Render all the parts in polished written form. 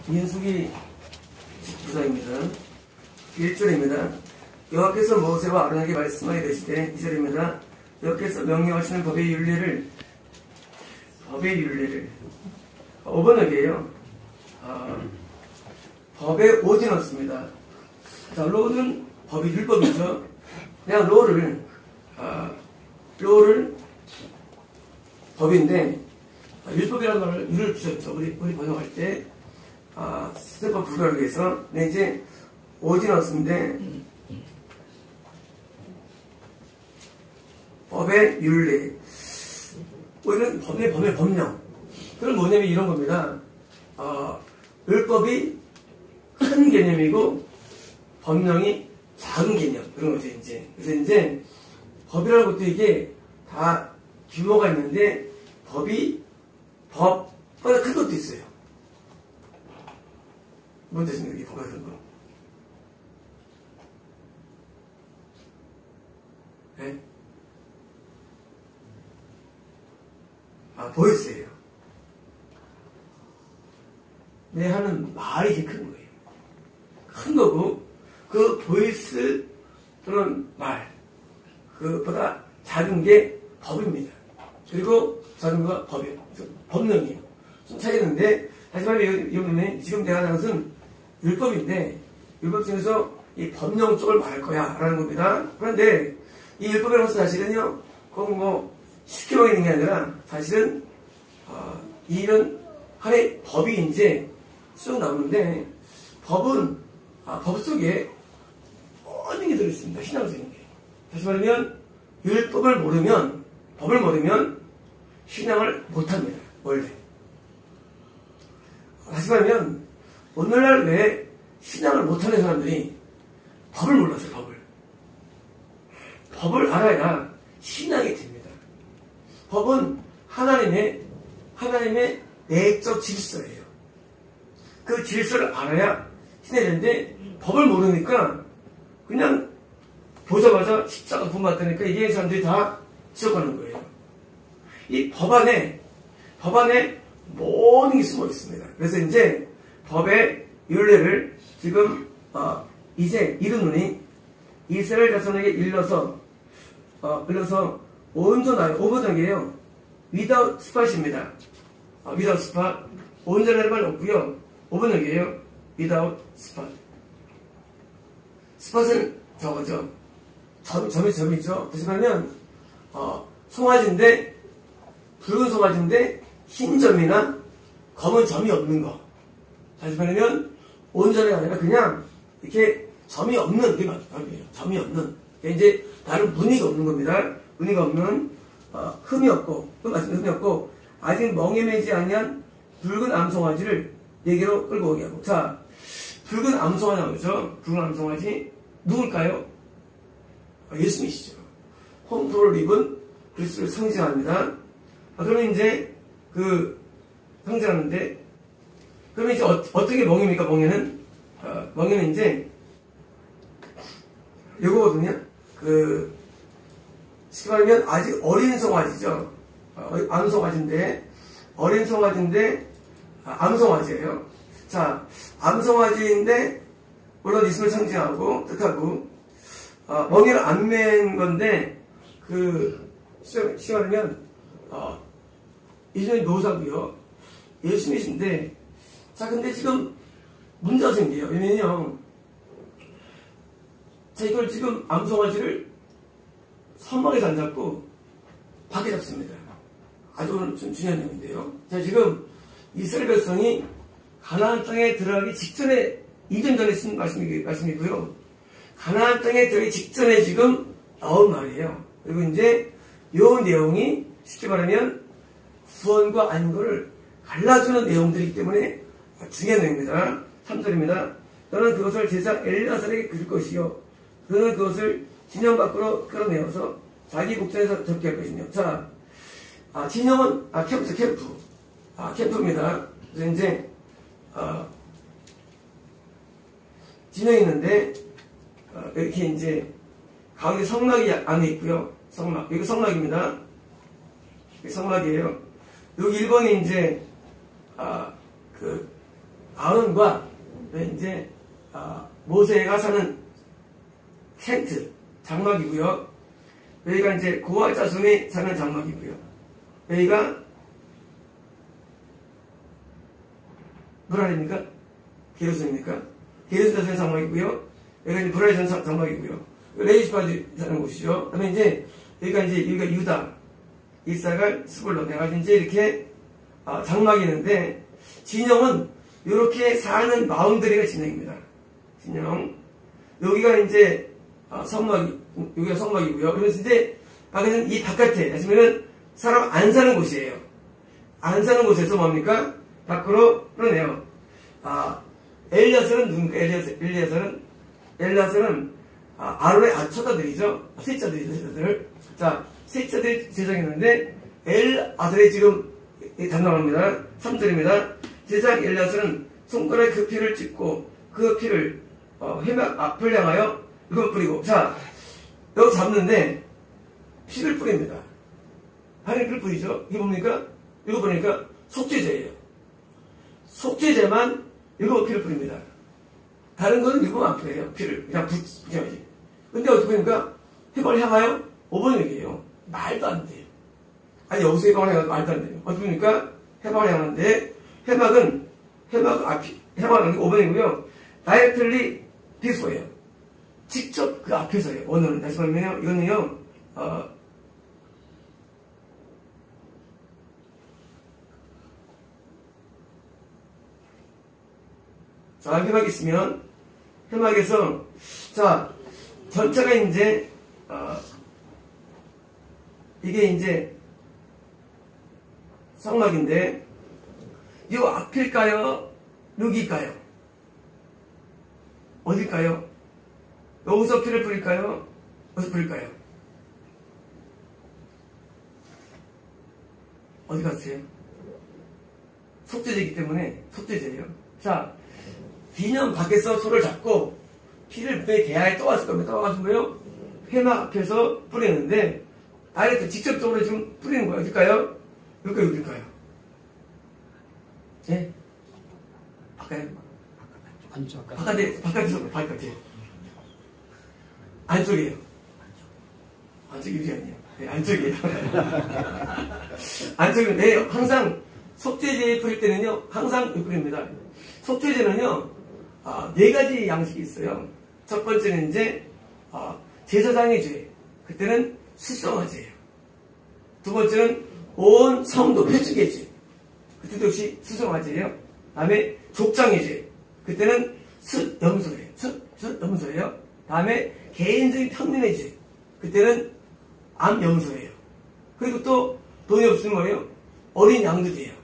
민수기 19장입니다. 1절입니다. 여호와께서 모세와 아론에게 말씀하여 이르시되 2절입니다. 여호와께서 명령하시는 법의 윤례를 5번역이에요. 법의 오디너스입니다. 자, 로는 법이 율법이죠. 그냥 로를 법인데 율법이라는 말을 유를 주셨죠. 우리 번역할 때 스테판 불가를 위해서. 근데 이제 오디너스인데 법의 윤례. 우리는 법의 법령. 그건 뭐냐면 이런 겁니다. 율법이 큰 개념이고 법령이 작은 개념. 그런 거죠, 이제. 그래서 이제 법이라는 것도 이게 다 규모가 있는데 법보다 큰 것도 있어요. 뭔지 아십니까? 이게 법보다 큰 거. 네? 보이스예요. 내 하는 말이 이렇게 큰 거예요. 큰 거고, 그 보이스 또는 말, 그것보다 작은 게 법입니다. 그리고 작은 거가 법이에요. 법령이에요. 좀 차이있는데, 하지만 이거는 지금 내가 하는 것은 율법인데, 율법 중에서 이 법령 쪽을 말할 거야, 라는 겁니다. 그런데, 이 율법이라는 것은 사실은요, 꼭 쉽게 있는 게 아니라, 사실은, 이런 하나의 법이 이제 쭉 나오는데, 법은, 법 속에 모든 게 들어있습니다. 신앙적인 게. 다시 말하면, 율법을 모르면, 법을 모르면, 신앙을 못합니다. 원래. 다시 말하면, 오늘날 왜 신앙을 못하는 사람들이 법을 몰랐어요, 법을. 법을 알아야 신앙이 됩니다. 법은 하나님의 내적 질서예요. 그 질서를 알아야 신앙이 되는데, 법을 모르니까, 그냥 보자마자 십자가 구원받다니까 이게 사람들이 다 지어가는 거예요. 이 법 안에 모든 게 숨어 있습니다. 그래서 이제 법의 윤례를 지금 이제 이르노니 이스라엘 자손에게 일러서 온전하여, 5번역이에요. without spot입니다. without spot. 온전할 말 없고요. 5번역이에요. without spot. spot은 저거죠. 점이죠. 다시 말하면 송아지인데, 붉은 송아지인데 흰 점이나 검은 점이 없는 거. 다시 말하면 온전이 아니라 그냥 이렇게 점이 없는 게 말이에요. 점이 없는. 이제 다른 무늬가 없는 겁니다. 무늬가 없는 흠이 없고, 흠이 없고, 아직 멍에매지 아니한 붉은 암송아지를 내게로 끌고 오게 하고. 자, 붉은 암송아지 나오죠. 붉은 암송아지 누굴까요? 예수님이시죠. 홈프로를 입은 그리스도를 상징합니다. 그러면 이제 상징하는데, 그러면 이제 어떻게 멍입니까? 멍에는 이제 요거거든요. 쉽게 말하면 아직 어린 송아지죠. 암송아지인데, 어린 송아지인데 암송아지예요. 자, 암송아지인데 물론 예수님을 상징하고 뜻하고, 멍에를 안 맨 건데, 쉽게 말하면 예수님이 노사고요. 예수님이신데, 자, 근데 지금 문제가 생겨요. 왜냐면요, 자, 이걸 지금 암송아지를 선막에서 안 잡고 밖에 잡습니다. 아주 좀 중요한 내용인데요. 자, 지금 이스라엘 백성이 가나안 땅에 들어가기 직전에, 이전 전에 쓴 말씀이고요. 가나안 땅에 들어가기 직전에 지금 나온 말이에요. 그리고 이제 이 내용이 쉽게 말하면 구원과 안거를 갈라주는 내용들이기 때문에 중요한 내용입니다. 3절입니다. 너는 그것을 제사 엘리아살에게 줄 것이요, 그는 그것을 진영 밖으로 끌어내어서 자기 목전에서 적게 할 것이며. 자, 진영은 캠프입니다. 그래서 이제 진영이 있는데, 이렇게 이제 가운데 성막이 안에 있고요. 성막, 여기 성막입니다. 여기 성막이에요. 여기 1번이 이제 아론과 이제 모세가 사는 텐트 장막이고요. 여기가 이제 고아 자손이 사는 장막이고요. 여기가 뭐라 합니까? 게르손입니까? 게르손 자손의 장막이고요. 여기가 이제 브라이 자손 장막이고요. 레이시파지 사는 곳이죠. 그다음에 이제 여기가 유다, 이사갈, 스불론 해가지고 이제 이렇게 장막이 있는데 진영은 이렇게 사는 마음들이가 진영입니다. 진영. 여기가 이제 여기가 성막이고요. 그래서 이제 밖에서는 이 바깥에 하시면은 사람 안 사는 곳이에요. 안 사는 곳에서 뭡니까? 밖으로 끌어내요. 엘리야서는 누굽니까? 엘리야서는 아론의 아처자들이죠. 세자들이죠. 자, 세자들이 제작했는데 아들이 지금 담당합니다. 3절입니다. 제작 엘리야서는 손가락에 그 피를 찍고 그 피를 회막 앞을 향하여 이걸 뿌리고, 자, 여기 잡는데 피를 뿌립니다. 하나님을 뿌리죠. 이게 뭡니까? 이거 보니까 속죄제예요. 속죄제만 일곱 피를 뿌립니다. 다른 거는 일곱 안 뿌려요. 피를 그냥 붙여야지. 근데 어떻게 보니까 회막을 향하여 5번 얘기예요. 말도 안 돼요. 아니 여기서 회막을 향하여 말도 안 돼요. 어떻게 보니까 회막을 향하는데 회막은 5번이고요. 다이렉틀리 비포예요. 직접 그 앞에서예요. 오늘은 다시 말하면요. 이거는요. 자, 회막이 있으면 회막에서 자 전체가 이제 이게 이제 성막인데 이 앞일까요? 여기일까요? 어딜까요? 여기서 피를 뿌릴까요? 어디서 뿌릴까요? 어디 갔어요? 속죄제이기 때문에 속죄제예요. 자, 기념 밖에서 손을 잡고 피를 내 대야에 떠왔을 겁니다. 떠와가지고요 회막 앞에서 뿌리는데 다이렉트 직접적으로 지금 뿌리는 거예요. 어딜까요? 여기까요? 어딜까요? 예? 바깥에 바깥에 안쪽이에요. 안쪽이 유리 아니에요. 네, 안쪽이에요. 안쪽은 네, 항상 속죄제 뿌릴 때는요 항상 뿌립니다. 속죄제는요 4가지 양식이 있어요. 첫 번째는 이제 제사장의 죄, 그때는 수성화제예요. 두 번째는 온 성도 회중의 죄, 그때도 역시 수성화제예요. 다음에 족장의 죄, 그때는 숫염소예요. 숫염소예요. 다음에 개인적인 평민의 죄, 그때는 암염소예요. 그리고 또 돈이 없으면 뭐예요? 어린 양도 돼요.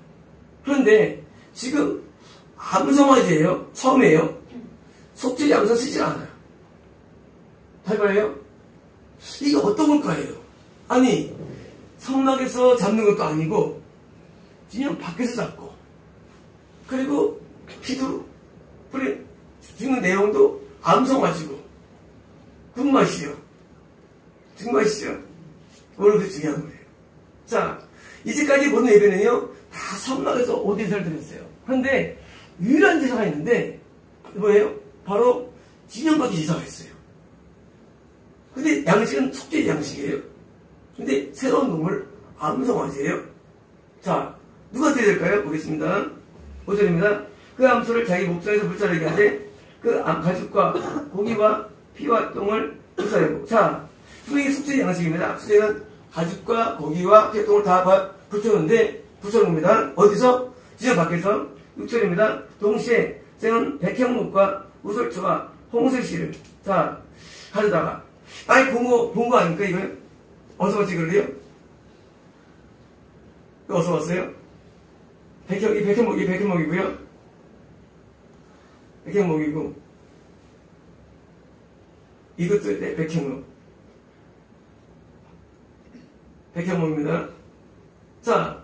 그런데 지금 암성화제예요. 처음이에요. 속죄제 암성 쓰지 않아요. 해봐요. 이게 어떤 걸까요? 아니 성막에서 잡는 것도 아니고 그냥 밖에서 잡고 그리고 피도 죽는 내용도 암성화지고 군맛이요. 중맛이죠. 오늘 그 중요한 거예요. 자, 이제까지 모든 예배는요 다 성막에서 옷 제사를 드렸어요. 그런데 유일한 제사가 있는데 뭐예요? 바로 진영받기 제사가 있어요. 근데 양식은 속죄 양식이에요. 근데 새로운 동물 암성화제예요. 자, 누가 드려야 될까요? 보겠습니다. 5절입니다. 그 암소를 자기 목전에서 불사르게 하되 그 가죽과 고기와 피와 똥을 불사르고. 자, 수행이 속죄 양식입니다. 수행은 가죽과 고기와 피와 똥을 다 붙여놓는데 붙여놓습니다. 어디서? 진영 밖에서. 6절입니다. 동시에 생은 백향목과 우설초와 홍술씨를 자 가져다가 아니 본거 아닙니까 이거요? 어디서 봤지 그래요? 어디서 봤어요? 백향목이고요. 백향목이고 이것도 네, 백향목입니다. 자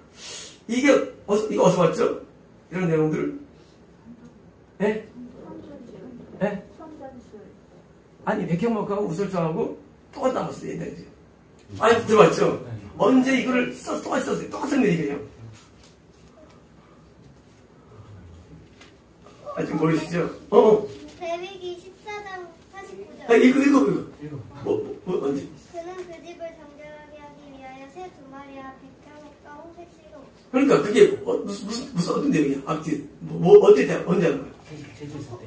이거 어디서 봤죠? 이런 내용들. 네? 네? 아니 백향목하고 우설초하고 똑같이 나왔어요. 옛날에. 아니 들어봤죠? 언제 이거를 똑같이 썼어요. 똑같은 얘기예요. 아직 모르시죠? 레위기 14장 49절. 아, 읽어. 언제? 그는 그 집을 정결하게 하기 위하여 새 2마리와 백향목과 홍색 씨로. 그러니까 그게 무슨 어떤 내용이야? 앞뒤 언제 하는 거야?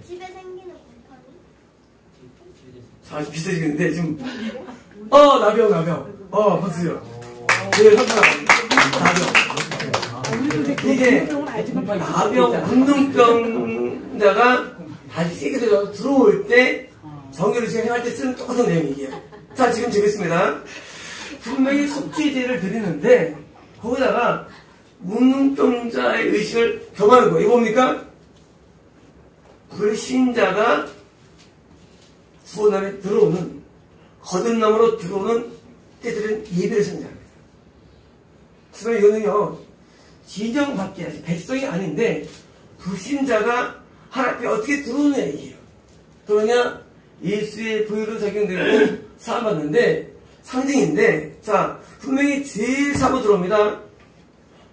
집에 생기는 곰팡이. 아주 비슷해지는데 지금 나병 박수요. 네, 나병. 이게 나병 균등병자가 다시 세게 들어올 때 정결을 행할 때 쓰는 똑같은 내용이에요. 자, 지금 재밌습니다. 분명히 속죄제를 드리는데 거기다가 문둥병자의 의식을 겸하는 거예요. 이거 뭡니까? 불신자가 구원함에 들어오는 거듭남으로 들어오는 때들은 예배를 선지합니다. 그래서 이거는요 진정받게 하지 백성이 아닌데 불신자가 하나님 앞에 어떻게 들어오느냐 얘기예요. 그러냐 예수의 부유로 적용되고 사함받는데 상징인데 자 분명히 제일 사고 들어옵니다.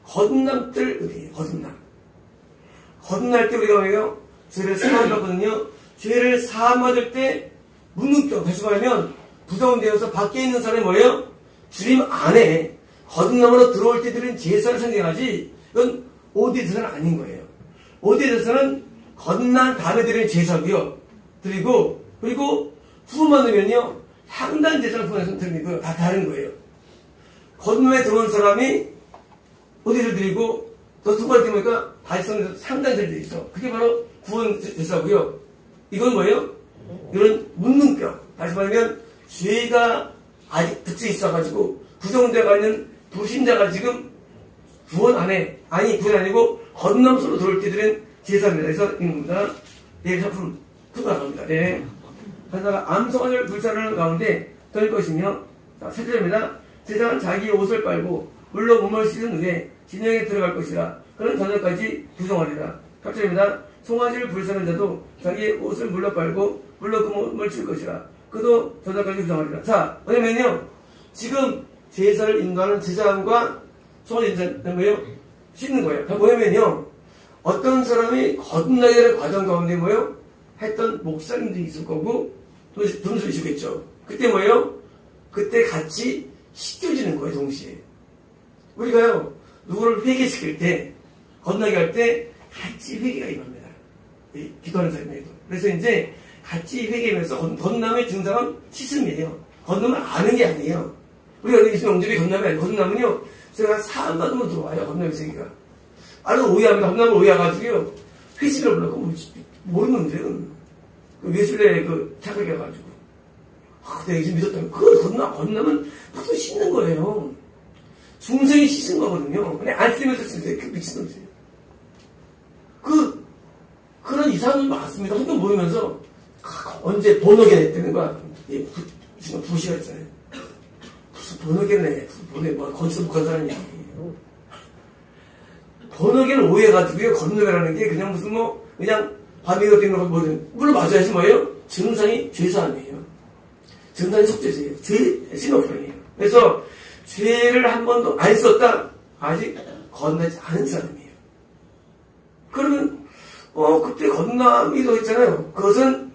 거듭남들 의미예요. 거듭날 때 우리가 왜요? 죄를 사함받거든요. 죄를 사함받을 때 문둥병 다시 말하면 부정되어서 밖에 있는 사람이 뭐예요? 주님 안에 거듭남으로 들어올 때 드린 제사를 상징하지 이건 오대제사는 아닌 거예요. 오대제사는 거듭난 다음에 드리는 제사고요. 그리고 후만 되면요 향단 제사를 후에서 드리고요. 다 다른 거예요. 거듭남에 들어온 사람이 오대제사를 드리고 또 두 번째 보니까 다시 상단 제사를 있어. 그게 바로 구원 제사고요. 이건 뭐예요? 이런 문둥병. 다시 말하면 죄가 아직 붙여 있어가지고 부정되어 있는 불신자가 지금 구원 안에 구원 아니고 거듭남으로 들어올 때들은 제사입니다. 그래서 이겁니다. 네, 작품 크게 나갑니다. 네. 하다가 암송아지를 불사르는 가운데 될 것이며 자, 3절입니다. 제사장은 자기 옷을 빨고 물로 몸을 씻은 후에 진영에 들어갈 것이라 그는 저녁까지 부정하리라. 8절입니다. 송아지를 불사르는 자도 자기의 옷을 물로 빨고 물로 그 몸을 칠 것이라 그도 저녁까지 부정하리라. 자, 왜냐면요 지금 제사를 인도하는 제사장과 송아지 인자는 뭐예요? 씻는 거예요. 뭐냐면요 어떤 사람이 거듭나게 되는 과정 가운데 뭐예요? 했던 목사님도 있을 거고 돈수 있겠죠. 그때 뭐예요? 그때 같이 씻겨지는 거예요. 동시에 우리가요 누구를 회개시킬 때 거듭나게 할 때 같이 회개가 임합니다. 기도하는 사람에도. 그래서 이제 같이 회개하면서 거듭남의 증상은 씻음이에요. 거듭남을 아는 게 아니에요. 우리가 여기 있으면 영접이 거듭남이 아니에요. 거듭남은요 제가 사함받으면 들어와요. 거듭남의 세계가. 아주 오해합니다. 거듭남을 오해해가지고요 회식을 불렀고 모르는데요. 그 예술의 그 착각해가지고 내가 예수 믿었다면 그 거듭남은 보통 씻는 거예요. 중생이 씻은 거거든요. 근데 안 쓰면서 쓰세요. 그 미친놈들이에요. 그런 이상한 많습니다. 한번 모이면서 언제 번호계 냈다는 거야. 지금 부시가 있잖아요. 무슨 번호계를 내. 건축 북한 사람이야. 번호계를 오해해가지고요. 건너가라는 게 그냥 무슨 그냥 밤이가 되는 거 물론 맞아야지 뭐예요? 증상이 죄사함이에요. 증상이 속죄죄예요. 신호프이에요. 그래서 죄를 한 번도 안 썼다? 아직 건너지 않은 사람이에요. 그러면 그때 거듭남이 더 있잖아요. 그것은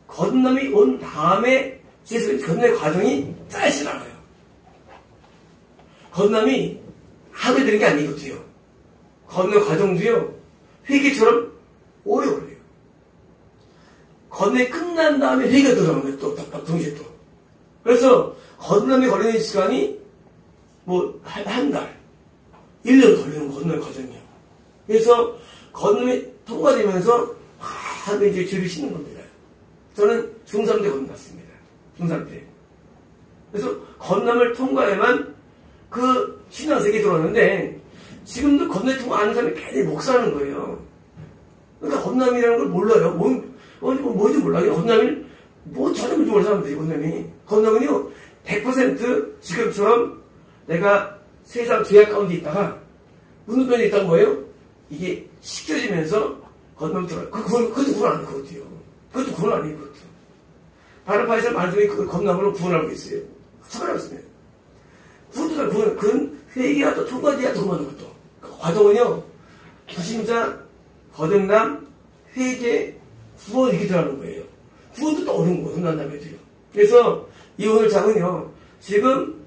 거듭남이 온 다음에 거듭남의 과정이 짧지 않아요. 거듭남이 하루에 되는 게 아니거든요. 거듭남 과정도요 회개처럼 오래 걸려요. 거듭남이 끝난 다음에 회개가 들어가는 거예요. 또 동시에 또. 그래서 거듭남이 걸리는 시간이 한 달, 1년 걸리는 거듭남의 과정이에요. 그래서 거듭남이 통과되면서 하루에 이제 죄를 씻는 겁니다. 저는 중3 때 거듭났습니다. 중3 때. 그래서 거듭남을 통과해만 그 신앙세계에 들어왔는데 지금도 거듭남을 통과하는 사람이 괜히 목사하는 거예요. 그러니까 거듭남이라는 걸 몰라요. 뭔지 몰라요. 거듭남을 전혀 모르는 사람들이 거듭남이. 거듭남은요 100% 지금처럼 내가 세상 죄악 가운데 있다가 문둥병에 있다가 뭐예요? 이게 씻겨지면서 거듭남 들어요. 그것도 구원 아니에요. 그것도 구원 아니에요. 그것도. 바르바에서 만성이 그 거듭남으로 구원하고 있어요. 참아라고 했습니다. 그건 회개가 또 통과돼야 들어오는 것도. 그 과정은요, 부신자, 거듭남, 회개, 구원 이렇게 들어가는 거예요. 구원도 또 어려운 거예요. 끝난 다음에도요. 그래서 이 오늘 장은요, 지금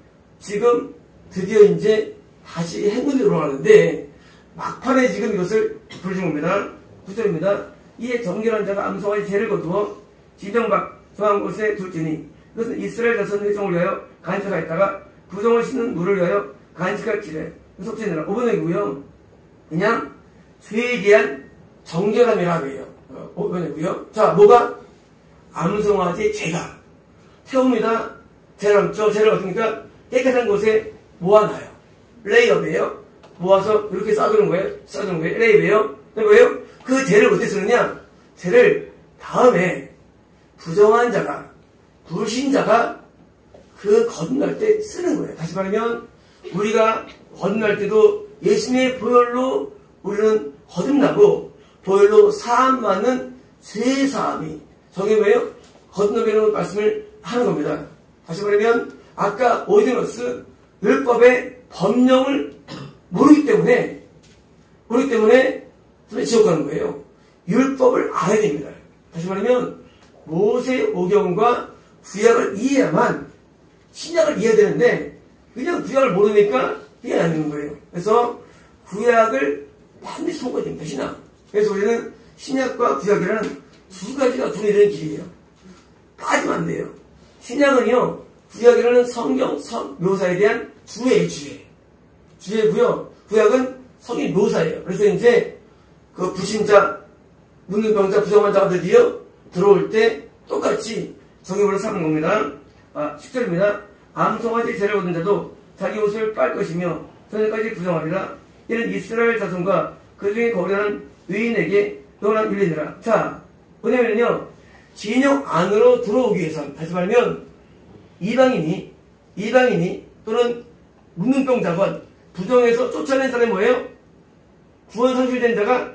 드디어 이제 다시 행군이 돌아가는데, 막판에 지금 이것을 부르신 겁니다. 9절입니다. 이에 정결한 자가 암송하여 죄를 거두어 지정박 정한 곳에 둘지니 이것은 이스라엘 자손 회종을 위하여 간직하였다가 부정을 씻는 물을 위하여 간직할지래. 속죄느라 5번이고요. 그냥 죄에 대한 정결함이라고 해요. 5번이고요. 자, 뭐가? 암송아지 죄가 태웁니다. 죄를 남죠. 죄를 어떻습니까? 깨끗한 곳에 모아놔요. 레이업이에요. 모아서 이렇게 쌓아두는 거예요. 쌓아두는 거예요. 레이업이에요. 왜요? 그 죄를 어떻게 쓰느냐? 죄를 다음에 부정한 자가, 불신자가 그 거듭날 때 쓰는 거예요. 다시 말하면 우리가 거듭날 때도 예수님의 보혈로 우리는 거듭나고 보혈로 사함받는 죄사함이 저게 뭐예요? 거듭나는 말씀을 하는 겁니다. 다시 말하면 아까 오이디너스 율법의 법령을 모르기 때문에 지옥 가는 거예요. 율법을 알아야 됩니다. 다시 말하면 모세 오경과 구약을 이해해야만 신약을 이해해야 되는데 그냥 구약을 모르니까 이해 안 되는 거예요. 그래서 구약을 반드시 통과해야 됩니다. 신약. 그래서 우리는 신약과 구약이라는 두 가지가 분리되는 길이에요. 빠지면 안 돼요. 신약은요, 구약이라는 성경 묘사에 대한 주예고요. 구약은 성경 묘사예요. 그래서 이제 그 불신자, 문둥병자, 부정한 자가 드디어 들어올 때 똑같이 정의를 삼는 겁니다. 10절입니다. 암송아지 죄를 얻은 자도 자기 옷을 빨 것이며 저녁까지 부정하리라. 이는 이스라엘 자손과 그 중에 거류하는 의인에게 영원한 윤리니라. 자, 뭐냐면요, 진영 안으로 들어오기 위해서, 다시 말하면 이방인이 또는 문둥병자건 부정해서 쫓아낸 사람이 뭐예요? 구원 상실된 자가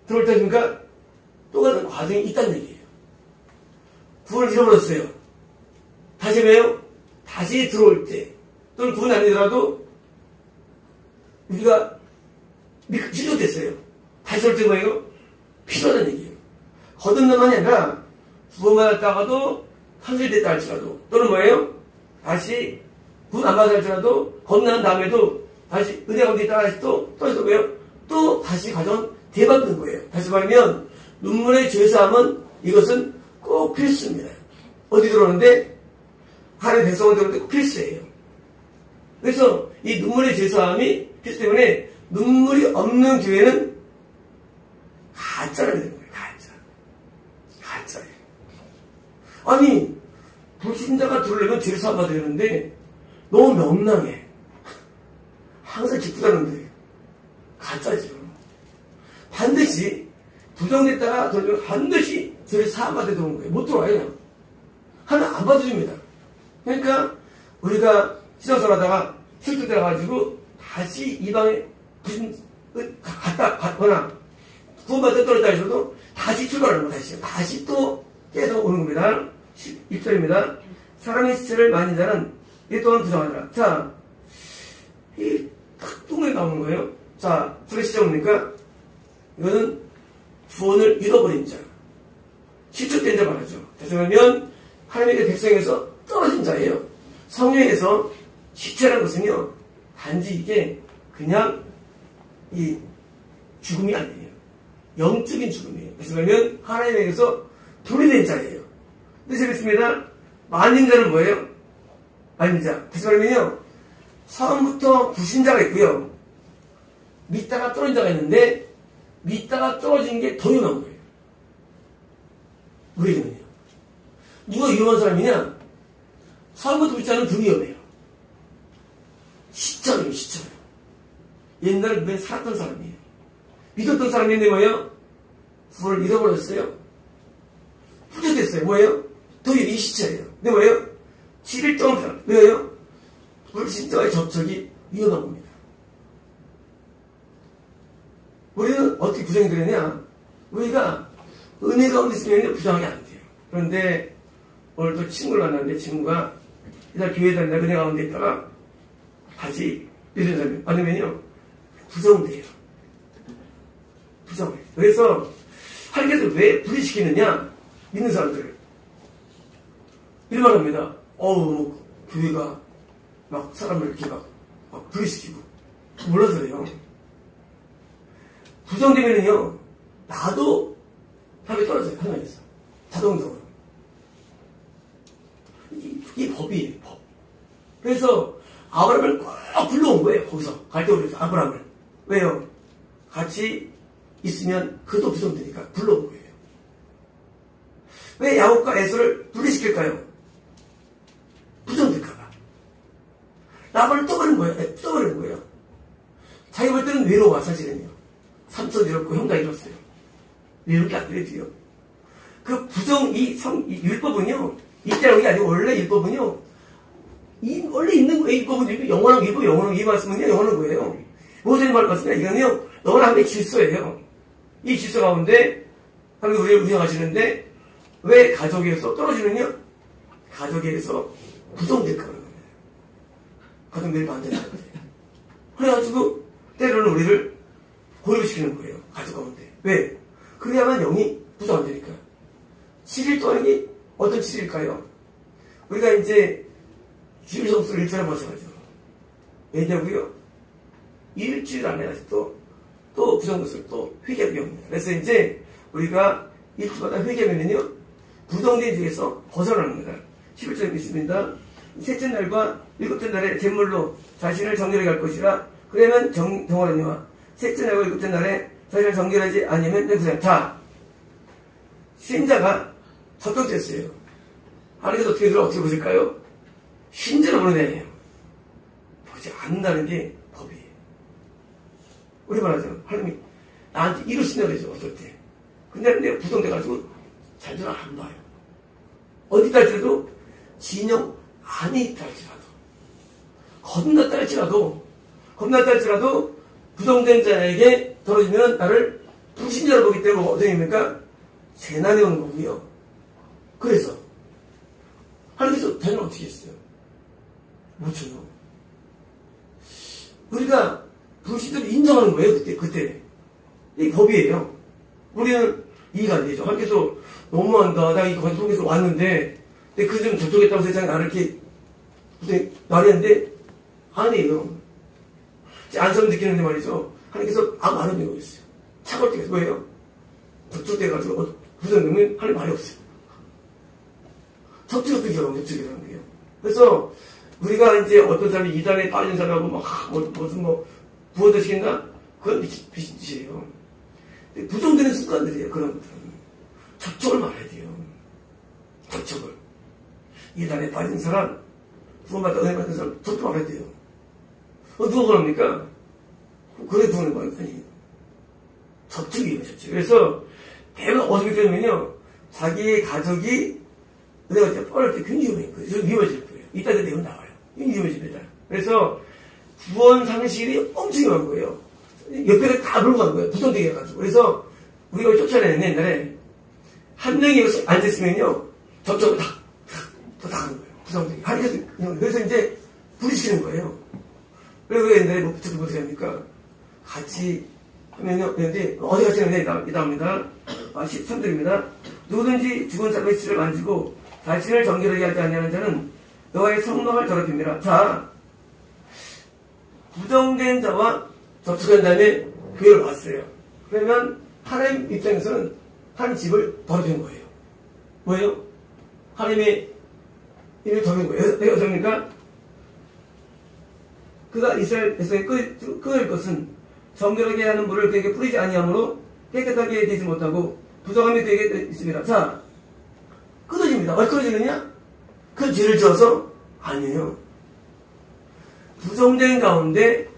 들어올 때니까 똑같은 과정이 있다는 얘기예요. 구원을 잃어버렸어요. 다시 왜요? 다시 들어올 때 또는 구원이 아니더라도 우리가 실족됐어요. 다시 들어올 때 뭐예요? 필요하다는 얘기예요. 거듭남만이 아니라 구원받았다가도 상실됐다 할지라도 또는 뭐예요? 다시 구원 안 받았다 할지라도 거듭난 다음에도 다시 은혜 가운데 있다가 다시 또 왜요? 또 다시 가져온 대받는 거예요. 다시 말하면 눈물의 죄사함은 이것은 꼭 필수입니다. 어디 들어오는데? 하나님의 백성을 들어올 때 꼭 필수예요. 그래서 이 눈물의 죄사함이 필수 때문에 눈물이 없는 교회는 가짜라는 거예요. 가짜예요. 아니, 불신자가 들어오려면 죄를 사함받아야 되는데 너무 명랑해. 항상 기쁘다는데 가짜죠. 반드시 부정됐다가 들어오면 반드시 죄를 사함받아야 되는 거예요. 못 들어와요. 하나 안 받아줍니다. 그러니까 우리가 신앙생활 하다가 실족돼 가지고 다시 이방에 갔거나 구원받아 떨어졌다 해서도 다시 출발하는 거예요. 다시 또 깨서 오는 겁니다. 1절입니다. 사람의 시체를 만진 자는 이 또한 부정하더라. 자, 이 탁동에 나오는 거예요. 자, 둘의 시체 뭡니까? 이거는 구원을 잃어버린 자, 실족된 자 말하죠. 다시 말하면 하나님의 백성에서 떨어진 자예요. 성령에서 시체라는 것은요, 단지 이게 그냥 이 죽음이 아니에요. 영적인 죽음이에요. 다시 말하면 하나님에게서 분리된 자예요. 근데 재밌습니다. 만인 자는 뭐예요? 만인 자. 다시 말하면요, 처음부터 불신자가 있고요, 믿다가 떨어진 자가 있는데 믿다가 떨어진 게 더 위험한 거예요. 우리에게는요. 누가 위험한 사람이냐? 처음부터 믿지 않으면 더 위험해요. 시점이에요. 옛날에 믿음에 살았던 사람이에요. 믿었던 사람인데 뭐예요? 구원을 잃어버렸어요. 부족됐어요. 뭐예요? 더 이 시체예요. 근데 뭐예요? 7일 사람. 왜요? 불신자와의 접촉이 위험한 겁니다. 우리는 어떻게 부정이 되느냐? 우리가 은혜 가운데 있으면 부정이 안 돼요. 그런데 오늘도 친구를 만났는데 친구가 이날 교회에 다니다 은혜 가운데 있다가 다시 믿는 사람이 아니면요, 부정돼요. 부정해요. 그래서 하나님께서 왜 분리시키느냐? 믿는 사람들을. 이런 말 합니다. 뭐, 교회가 막 사람을 이렇게 막 분리시키고. 몰라서 그래요. 부정되면은요, 나도 답이 떨어져요, 하나님께서. 자동적으로. 이 법이에요, 법. 그래서 아브라함을 꼭 불러온 거예요, 거기서. 갈대우리에서 아브라함을. 왜요? 같이 있으면 그도 부정되니까 불러온 거예요. 왜 야곱과 에서를 분리시킬까요? 부정될까봐. 라반을 떠버린 거예요. 떠버리는 거예요. 자기 볼 때는 외로워, 사실은요. 삼촌 잃었고 형 다 잃었어요. 외롭게 안 그래도요. 그 이 율법은요, 이때라는 게 아니고 원래 율법은요, 원래 있는 거예요. 율법은 영원한 율법, 영원한 이 말씀은요, 영원한 거예요. 모세의 말씀은 이거는요, 영원한 하나님의 질서예요. 이 질서 가운데 하나님 우리를 운영하시는데 왜 가족에서 떨어지느냐? 가족에서 부정될까 그러는 거예요. 가족들이 반대하는 거예요. 그래가지고 때로는 우리를 고립시키는 거예요. 가족 가운데. 왜? 그래야만 영이 부정 안 되니까. 7일 동안이 어떤 7일일까요? 우리가 이제 주일 성수를 일주일에 마셔가지고. 왜냐고요? 일주일 안에 아직도 또 부정것을 또 회개하게 옵니다. 그래서 이제 우리가 일주마다 회개하면요, 부정된 중에서 벗어나는 겁니다. 11절 있습니다. 셋째 날과 일곱째 날에 제물로 자신을 정결하게 할 것이라. 그러면 정하느니와 셋째 날과 일곱째 날에 자신을 정결하지 아니면 내 구상. 자, 신자가 접촉됐어요. 하나님께서 어떻게 보실까요? 신자로 보내네요. 보지 않는다는 게 법이에요. 우리 말하자면 하나님이 나한테 이루신다 그러죠. 어떨 때. 근데 내가 부정돼가지고 자주 안 봐요. 어디 딸지라도 진영 안에 있다 할지라도 겁났다 할지라도 부정된 자에게 떨어지면 나를 불신자로 보기 때문에 어떻게 됩니까? 재난이 오는 거고요. 그래서 하나님께서 대는 어떻게 했어요? 못 쳐요. 우리가 불신자를 인정하는 거예요. 그때 이 법이에요. 우리는 이해가 안 되죠. 하나님께서 너무한다. 나 이거 속에서 왔는데 근데 그 좀 저쪽에 있다고 세상에 나를 이렇게 말이 했는데 아니에요. 안성 느끼는데 말이죠. 하나님께서 아무 안 하는 거 있어요. 차가울 때가 뭐예요? 저쪽돼가지고 부정되면 하나님 말이 없어요. 접촉이 접촉이라는 거예요. 그래서 우리가 이제 어떤 사람이 이단에 빠진 사람하고 무슨 부어도 시킨다? 그건 미친 짓이에요. 부정되는 순간들이에요. 그런 것들은. 접촉을 말해야 돼요. 접촉을. 이단에 빠진 사람, 구원받다 은혜 받은 사람, 접촉 말해야 돼요. 누가 그럽니까? 그래 부는 거 아니에요. 접촉이에요, 접촉. 그래서 대부분 어떻게 되냐면요, 자기의 가족이 은혜가 진짜 뻔할 때 굉장히 위험해질 거예요. 이따 내용 나와요. 위험해집니다. 그래서 구원 상실이 엄청 위험한 거예요. 옆에를 다 물고 가는 거예요. 부정되게 해가지고. 그래서 우리가 쫓아내는데 옛날에 한 명이 여기서 앉았으면요, 접촉을 다 하는 거예요. 부정되게. 그래서 이제 분리시키는 거예요. 그래서 왜 옛날에 어떻게 합니까? 같이 하면요, 근데 어디 같이 하는데 이답니다. 13절입니다. 누구든지 죽은 사람의 씨를 만지고 자신을 정결하게 하지 아니하는 자는 너의 성막을 더럽힙니다. 자, 부정된 자와 접촉한 다음에 교회를 왔어요. 그러면 하나님 입장에서는 한 집을 더럽힌 거예요. 뭐예요? 하나님의 이름을 더럽힌 거예요. 왜 어떻습니까? 그가 이스라엘 백성에 끊을 것은 정결하게 하는 물을 그에게 뿌리지 아니하므로 깨끗하게 되지 못하고 부정함이 그에게 있습니다. 자, 끊어집니다. 왜 끊어지느냐? 그 죄를 지어서? 아니에요. 부정된 가운데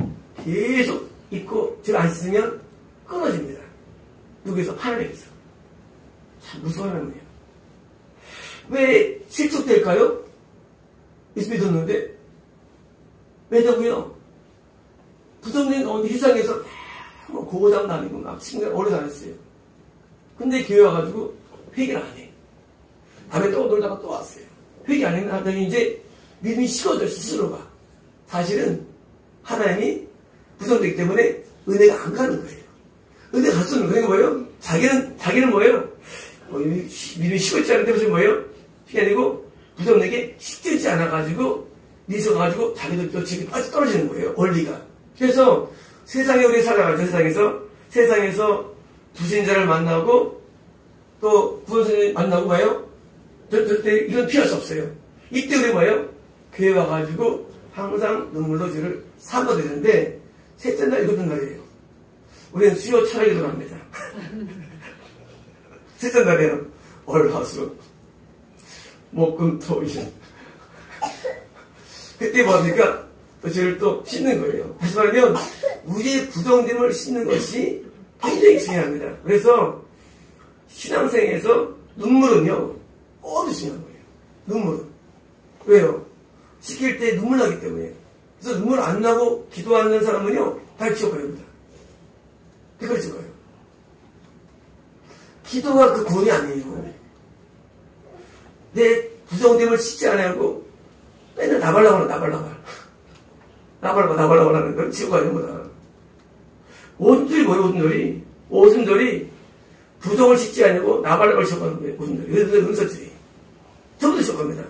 계속 있고 죄를 안 씻으면 끊어집니다. 누구에서? 하나님에서. 참 무서운 하나님이에요. 왜 실족될까요? 예수 믿었는데 왜냐고요? 부정된 가운데 희생해서 고고장 다니고 막 친구가 오래 다녔어요. 근데 교회 와가지고 회개를 안 해. 밤에 또 놀다가 또 왔어요. 회개 안 했더니 이제 믿음이 식어져 스스로가. 사실은 하나님이 부정되기 때문에 은혜가 안 가는 거예요. 근데 갈수록 그게 뭐예요? 자기는 뭐예요? 믿음이 식었지 않은데 무슨 뭐예요? 그게 아니고 부정에게 식되지 않아가지고 미쳐가지고 자기도 또 지금 아주 떨어지는 거예요. 원리가. 그래서 세상에 우리 살아가죠. 세상에서 부신자를 만나고 또 구원자를 만나고 뭐예요? 절대 이건 피할 수 없어요. 이때 우리 뭐예요? 교회 와가지고 항상 눈물로 주를 사모해야 되는데 셋째 날 일곱째 날이에요. 우리는 수요 철학에 들어갑니다. 셋째 날에는 월화수 목금토일 그때 뭐합니까? 또 저를 또 씻는 거예요. 다시 말하면 우리의 부정됨을 씻는 것이 굉장히 중요합니다. 그래서 신앙생에서 눈물은요 모두 중요한 거예요. 눈물은 왜요? 씻길 때 눈물 나기 때문에. 그래서 눈물 안 나고 기도 안 하는 사람은요 다 지옥 가입니다. 그걸 찍어요. 기도가 그 구원이 아니에요. 내 부정됨을 씻지 않아야고 맨날 나발나발 하는 걸 지옥 가는 거다. 오순절이 뭐예요? 오순절이 부정을 씻지 않고 나발나발 지옥가는 거예요. 오순절이. 그래서 은사절이 전부 다 지옥갑니다.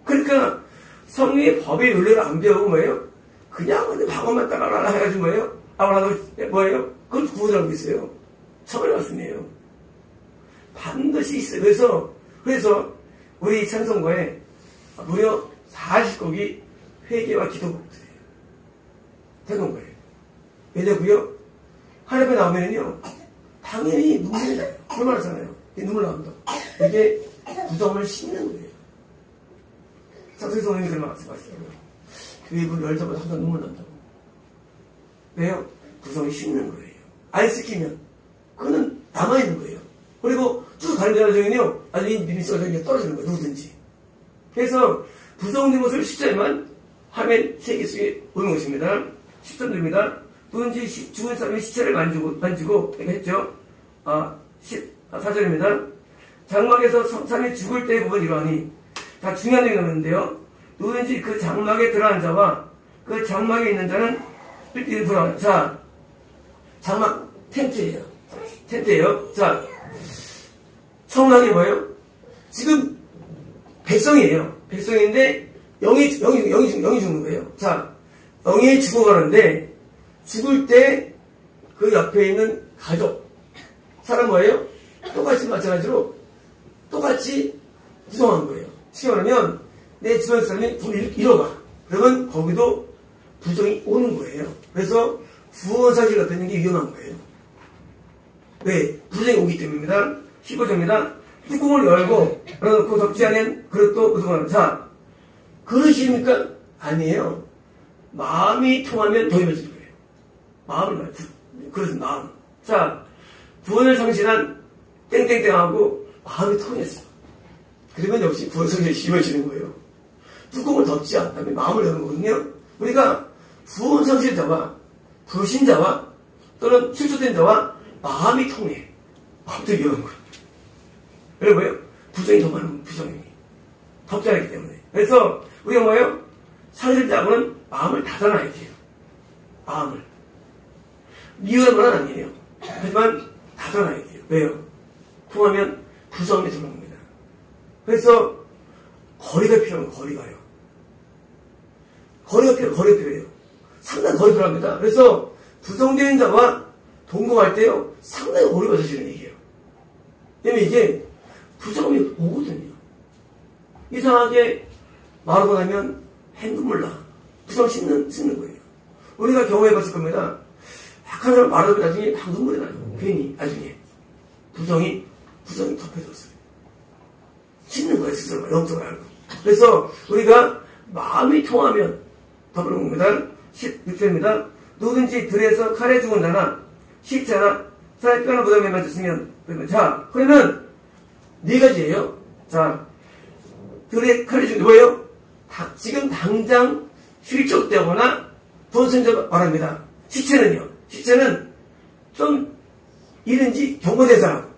그러니까 성령의 법의 윤례를 안 배우고 뭐예요? 그냥 근데 방언만 따라라 해가지고 뭐예요? 뭐예요? 그걸 구원하고 있어요. 처벌의 말씀이에요. 반드시 있어요. 그래서 우리 찬송가에 무려 40곡이 회개와 기도곡들이에요. 되는 거예요. 왜냐고요? 하나님에 나오면요 당연히 눈물이 나요. 얼마나 하잖아요. 눈물 나온다. 이게 부정을 씻는 거예요. 장성희 성령이 그런 말씀하시더라고요. 교회 문을 열자마자 항상 눈물 난다고. 왜요? 부정이 씻는 거예요. 안 씻기면 그거는 남아있는 거예요. 그리고 쭉 가는 과정은요 아주 믿음이 떨어지는 거예요. 누구든지. 그래서 부정된 것을 씻어야만 화면 세계 속에 오는 것입니다. 13절입니다. 누군지 죽은 사람의 시체를 만지고 이렇게 했죠. 4절입니다. 장막에서 사람이 죽을 때의 부분 이러하니 다 중요한 얘기 나오는데요. 누구든지 그 장막에 들어간 자와 그 장막에 있는 자는 일대일 돌아가요. 자, 장막 텐트예요. 자, 청락이 뭐예요? 지금 백성이에요. 백성인데 영이 죽는 거예요. 자, 영이 죽어가는데 죽을 때 그 옆에 있는 가족 사람 뭐예요? 똑같이 마찬가지로 똑같이 부정한 거예요. 쉽게 말하면 내 주변 사람이 불을 잃어가. 그러면 거기도 부정이 오는 거예요. 그래서 구원사실 같은 게 위험한 거예요. 왜? 부정이 오기 때문입니다. 15절입니다. 뚜껑을 열고 그 덮지 않은 그릇도 부정하는 자, 그릇입니까? 아니에요. 마음이 통하면 더 힘해질 거예요. 마음을 말해. 그릇은 마음. 자, 구원을 성신한 땡땡땡하고 마음이 통했어. 그러면 역시 구원 성신이 쉬워지는 거예요. 뚜껑을 덮지 않다면 마음을 여는 거거든요. 우리가 구원 성실자와 불신자와 또는 실조된 자와 마음이 통해. 마음도 위험한 거예요. 그래 뭐예요? 부정이 더 많은 부정이 덮지 않기 때문에. 그래서 우리가 뭐예요? 성실자고는 마음을 닫아놔야 돼요. 마음을. 미워하는 건 아니에요. 하지만 닫아놔야 돼요. 왜요? 통하면 부정이 들어옵니다. 그래서 거리가 필요한 거리가요. 거리가 필요해요. 상당히 거리 필요합니다. 그래서 부정된 자와 동거할 때요, 상당히 오래 사실은 얘기해요. 왜냐면 이게 부정이 오거든요. 이상하게 말하고 나면 행금을 나. 부정 씻는 거예요. 우리가 경험해 봤을 겁니다. 약한 사람 말하고 나중에 다 눈물이 나요. 괜히, 나중에. 부정이 덮여졌어요. 씻는 거예요, 스스로가. 영적으로 알고. 그래서 우리가 마음이 통하면 덮는 겁니다. 16절입니다. 누구든지 들에서 칼에 죽은 자나 식자나 사람의 뼈나 무덤에 맞았으면 자, 그러면 네 가지예요. 자, 들에 칼에 죽은 게 뭐예요? 지금 당장 실족되거나 돈선자 말합니다. 시체는 좀 잃은 지 경고된 사람.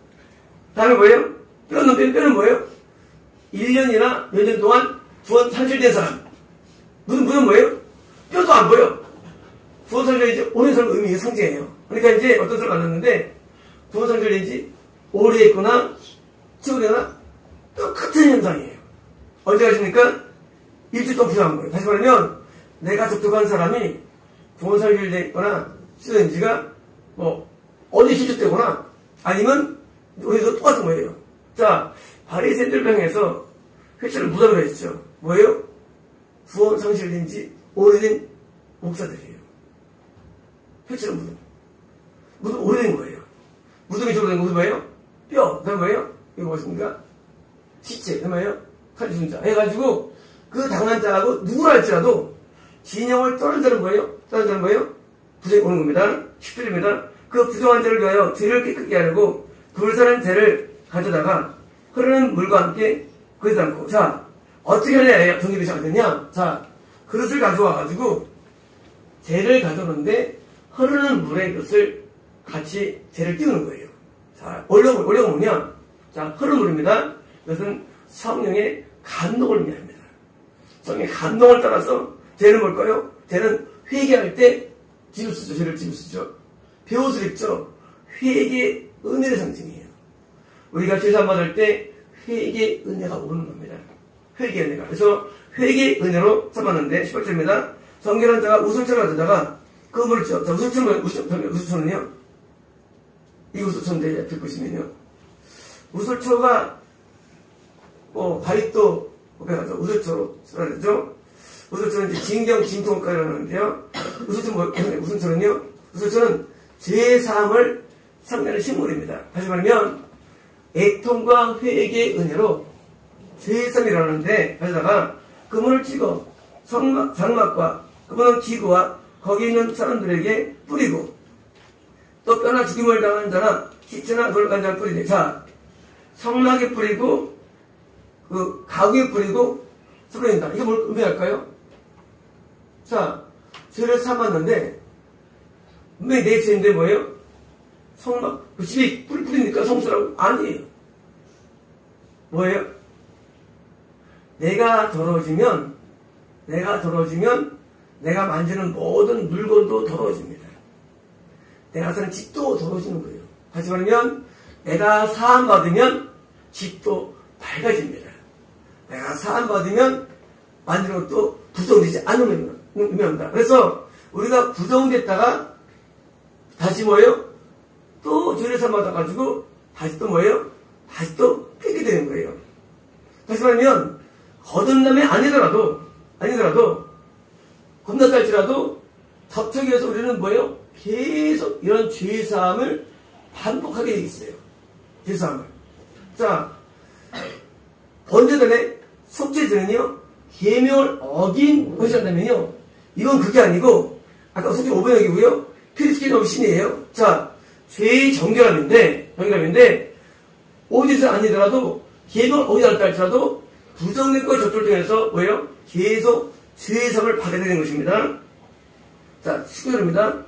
다음에 뭐예요? 뼈는 뭐예요? 1년이나 몇 년 동안 구원 산출된 사람. 무슨 뭐예요? 뼈도 안 보여. 구원 산출이 이제 오랜 사람 의미의 상징이에요. 그러니까 이제 어떤 사람 만났는데 부모 성질인지 오래했거나 최근에나 똑같은 현상이에요. 언제 가십니까? 일주일 동안 부정한 거예요. 다시 말하면 내가 접촉한 사람이 부모 성질됐거나 시도인지가 뭐 어디 실족되거나 아니면 우리도 똑같은 거예요. 자, 바리새인들을 향해서 회초를 무덤을 했죠. 뭐예요? 구원 상실된 지 오래된 목사들이에요. 회초를 무덤 오래된 거예요. 무덤이 오래된 것은 뭐예요? 뼈. 그 다음 뭐예요? 이거 무엇입니까? 시체. 그 다음 뭐예요? 칼순자. 해가지고 그 당한 자하고 누구라 할지라도 진영을 떠난 자는 뭐예요? 떠난 자는 뭐예요? 부정이 오는 겁니다. 10절입니다. 그 부정한 자를 위하여 죄를 깨끗게 하려고 불사른 죄를 가져다가 흐르는 물과 함께 그러지 않고. 자, 어떻게 하냐? 정리를 시작하느냐? 자, 그릇을 가져와가지고 죄를 가져오는데 흐르는 물에 그것을 같이 죄를 띄우는 거예요. 자, 원래가 뭐냐? 자, 흐르는 물입니다. 이것은 성령의 감동을 의미합니다. 성령의 감동을 따라서 죄는 뭘까요? 죄는 회개할 때 집을 쓰죠. 죄를 집을 쓰죠. 배옷을 입죠. 회개의 은혜의 상징이에요. 우리가 죄산 받을 때 회개의 은혜가 오는 겁니다. 회개의 은혜가. 그래서 회개의 은혜로 삼았는데 18절입니다. 정결한 자가 우슬초를 가져다가 그 물을 줘. 자, 우슬초는요? 이 우슬초인데 옆에 보시면요. 우슬초가 바리또 옆에 가죠. 우슬초로 쓰라죠. 우슬초는 이제 진경, 진통까지 하는데요. 우슬초는요? 우슬초는 죄사함을 상대하는 식물입니다. 다시 말하면 애통과 회개의 은혜로 죄사함이라는데 가져다가 그물을 찍어 장막과 그분은 기구와 거기 있는 사람들에게 뿌리고 또 뼈나 죽임을 당한 자나 시체나 돌을 간 자를 뿌리되. 자, 성막에 뿌리고 그 가구에 뿌리고 뿌린다. 이게 뭘 의미할까요? 자, 죄를 삼았는데 분명히 내 죄인데 뭐예요? 성막, 그 집에 뿌리니까 성수라고? 아니에요. 뭐예요? 내가 더러워지면 내가 만지는 모든 물건도 더러워집니다. 내가 사는 집도 더러워지는 거예요. 다시 말하면 내가 사함받으면 집도 밝아집니다. 내가 사함받으면 만지는 것도 부정되지 않는 의미입니다. 그래서 우리가 부정됐다가 다시 뭐예요? 또 죄를 삼아가지고 다시 또 뭐예요? 다시 또 깨게 되는 거예요. 다시 말하면 거듭남이 아니더라도 겁나갈지라도 접촉에 의해서 우리는 뭐예요? 계속 이런 죄사함을 반복하게 돼 있어요. 죄사함을. 자, 번제전에 속죄전은요 계명을 어긴 것이 한다면요, 이건 그게 아니고 아까 속죄 5번역이고요 피리스키는 없신이에요. 자, 죄의 정결함인데 어디서 아니더라도 계명을 어기다 할지라도 부정된 것이 저쪽을 통해서 뭐예요? 계속 죄사함을 받게 되는 것입니다. 자, 19절입니다.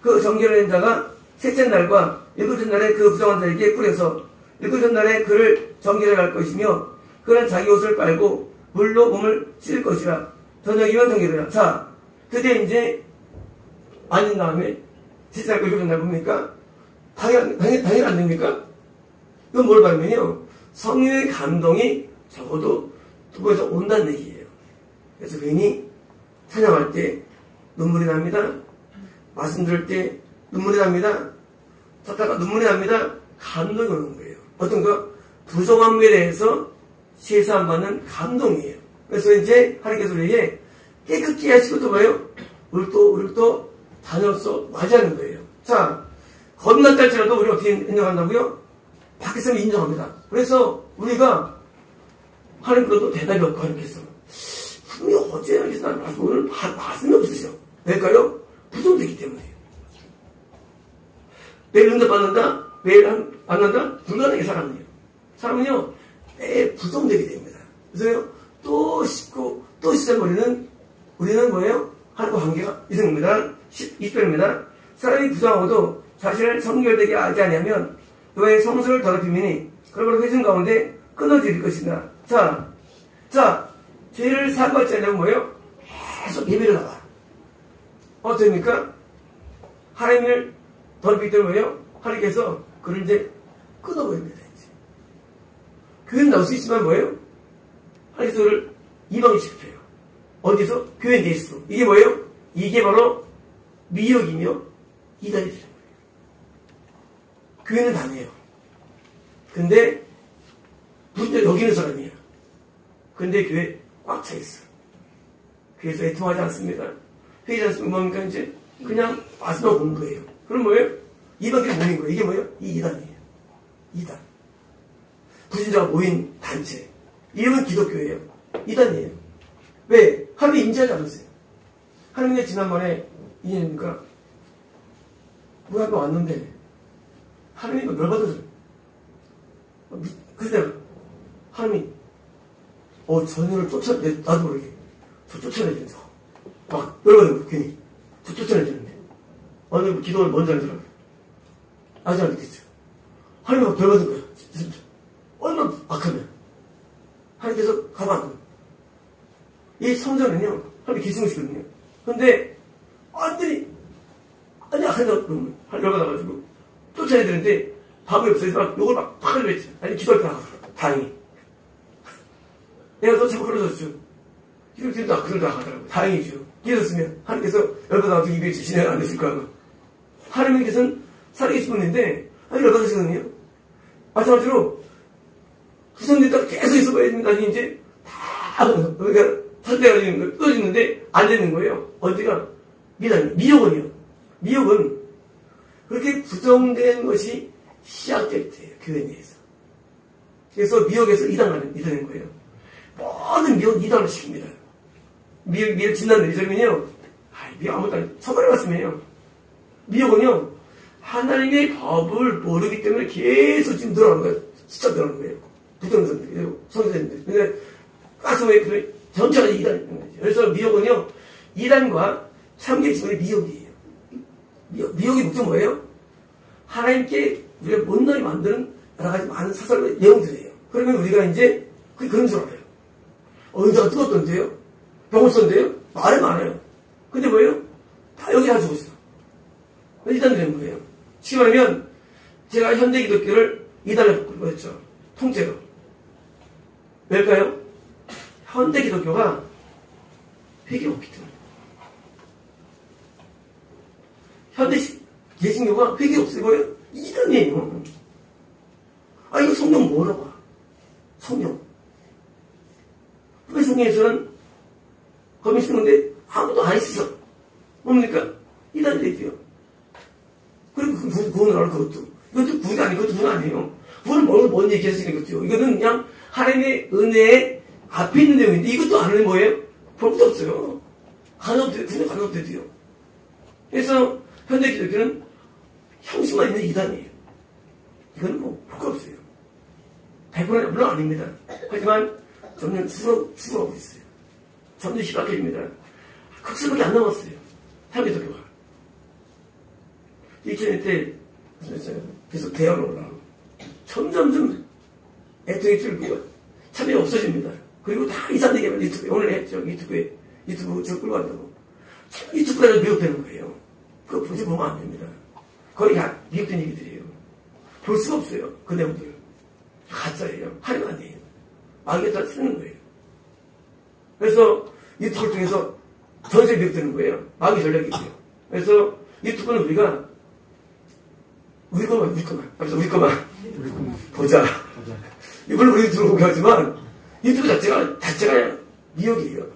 그 정결한 자가 셋째 날과 일곱째 날에 그 부정한 자에게 뿌려서 일곱째 날에 그를 정결해 갈 것이며 그는 자기 옷을 빨고 물로 몸을 씻을 것이라. 저녁이면 정결이라. 자, 그때 이제 아닌 다음에 셋째 날 일곱째 날 뭡니까? 당연히 안 됩니까? 이건 뭘 말하면요, 성령의 감동이 적어도 두부에서 온다는 얘기예요. 그래서 괜히 찬양할 때 눈물이 납니다. 말씀 들을 때 눈물이 납니다. 찾다가 눈물이 납니다. 감동이 오는 거예요. 어떤 거? 부정함에 대해서 제사함 받는 감동이에요. 그래서 이제 하나님께서 우리에게 깨끗게 하시고 또 뭐예요? 우리를 또 다녀서 맞이하는 거예요. 자, 겁났다 할지라도 우리 어떻게 인정한다고요? 밖에서 인정합니다. 그래서 우리가 하나님께도 대답이 없고 하나님께서 분명히 어제 하나님께서 나를 봐서 오늘 말씀이 없으셔. 왜일까요? 부정되기 때문에요. 매일 응답받는다? 매일 안 받는다? 불가능하게 살았네요. 사람은요, 매일 부정되게 됩니다. 그래서요, 또 씻고, 또 씻어버리는, 우리는 뭐예요? 하나님과 관계가 이성입니다. 20절입니다. 사람이 부정하고도 자신을 성결되게 하지 아니하면 너의 성수를 더럽히미니 그러므로 회중 가운데 끊어질 것이다. 자, 죄를 사과하지 않으면 뭐예요? 계속 예배를 나가. 어떻습니까? 하나님을 더럽히기 때문에 뭐예요? 하나님께서 그를 이제 끊어버립니다. 이제. 교회는 나올 수 있지만 뭐예요? 하나님께서 그를 이방시켜요. 어디서? 교회 내에서. 이게 뭐예요? 이게 바로 미혹이며 이단이 되는 거예요. 교회는 다네요. 근데 문제 여기 있는 사람이에요. 근데 교회 꽉 차 있어. 교회에서 애통하지 않습니다. 회의지 않습니다. 뭡니까 이제? 그냥 와서만 보는 거예요. 그럼 뭐예요? 이방끼리 모인 거예요. 이게 뭐예요? 이 이단이에요. 이단. 불신자가 모인 단체. 이름은 기독교예요. 이단이에요. 왜? 하나님이 인지하지 않으세요. 하나님이 지난번에 이해입니까? 우리 앞에 왔는데 하나님이 열받아서 그래서 하나님이 전율을 나도 모르게 저 쫓아내야 된다. 막 열받은 거 괜히 저 쫓아내야 되는데 어느 기도를 먼저 하더라고요. 아직 안 됐겠죠. 하나님이 막 열받은 거야. 진짜 얼마나 악하면 하나님께서 가만 안 둬. 이 성전은요 하나님 기승하시거든요. 근데 완전히 악하다고 그러면 열받아가지고 쫓아내야 되는데 밥이 없어서 막 욕을 막 팍 했죠. 아니 기도할 때 나가더라고. 다행히 내가 또 자꾸 그러셨죠. 이럴 때도 그들도 나가더라고. 다행이죠. 깨졌으면 하나님께서 열받아가지고 입에 진행을 안 했을 거야. 하나님께서는 살아계신 분인데 열받으시거든요. 마찬가지로 구성됐다가 계속 있어봐야 됩니다. 나중에 이제 다 그러니까 선택해가지고 끊어지는데 안 되는 거예요. 어디가? 미혹은요. 미혹은 그렇게 부정된 것이 시작될 때예요. 교회 내에서. 그래서 미혹에서 이단하는 거예요. 모든 미혹은 이단을 시킵니다. 미혹 진단 내리자면요. 미혹 아무것도 아니에요. 처벌해 봤으면요. 미혹은요. 하나님의 법을 모르기 때문에 계속 지금 늘어나는 거예요. 숫자 늘어나는 거예요. 부정선들, 성선들. 근데 가슴에 전체가 이단인 거죠. 그래서 미혹은요. 이단과 참개 지분의 미혹이에요. 미혹의 목적 뭐예요? 하나님께 우리가 못나게 만드는 여러 가지 많은 사설의 내용들이에요. 그러면 우리가 이제 그런 줄 알아요. 의자가 뜨겁던데요? 병을 썼는데요? 말이 많아요. 근데 뭐예요? 다 여기 가지고 있어. 이단이 되는 거예요. 쉽게 말하면 제가 현대 기독교를 이단을 했죠. 통째로. 왜일까요? 현대 기독교가 회개가 없기 때문에. 현대 개신교가 회개가 없어요. 뭐예요? 이단이에요. 이거 성경 뭐라고 봐. 성경. 왜 성경에서는 거기 쓰는데 아무도 안 쓰죠. 뭡니까? 이단이 되죠. 그리고 구원을 알아, 그것도. 이것도 구원이 아니고, 그것도 구원 아니에요. 구원은 뭔 얘기했으니까, 그것도. 이거는 그냥 하나님의 은혜에 앞에 있는 내용인데, 이것도 안 하는 뭐예요? 볼 것도 없어요. 구원에 가능도 돼요. 그래서, 현대 기독교는 형식만 있는 이단이에요. 이건 볼 거 없어요. 100%는 물론 아닙니다. 하지만, 점점 죽어가고 있어요. 점점 희박해집니다. 극수밖에 안 남았어요. 현대 기독교가. 2000년 때 계속 대화로 올라가고 점점 애통이 줄고 참여가 없어집니다. 그리고 다 이상하게 유튜브에 오늘 했죠. 유튜브 저 끌고 간다고 유튜브가 미혹되는 거예요. 그거 보면 안 됩니다. 거의 다 미혹된 얘기들이에요. 볼 수가 없어요. 그 내용들 가짜예요. 하나님 아니에요. 마귀가 다 쓰는 거예요. 그래서 유튜브를 통해서 전세 미혹되는 거예요. 마귀 전략이에요. 그래서 유튜브는 우리 거만 보자. 이걸 우리 들어보게 하지만 유튜브 자체가 미혹이에요.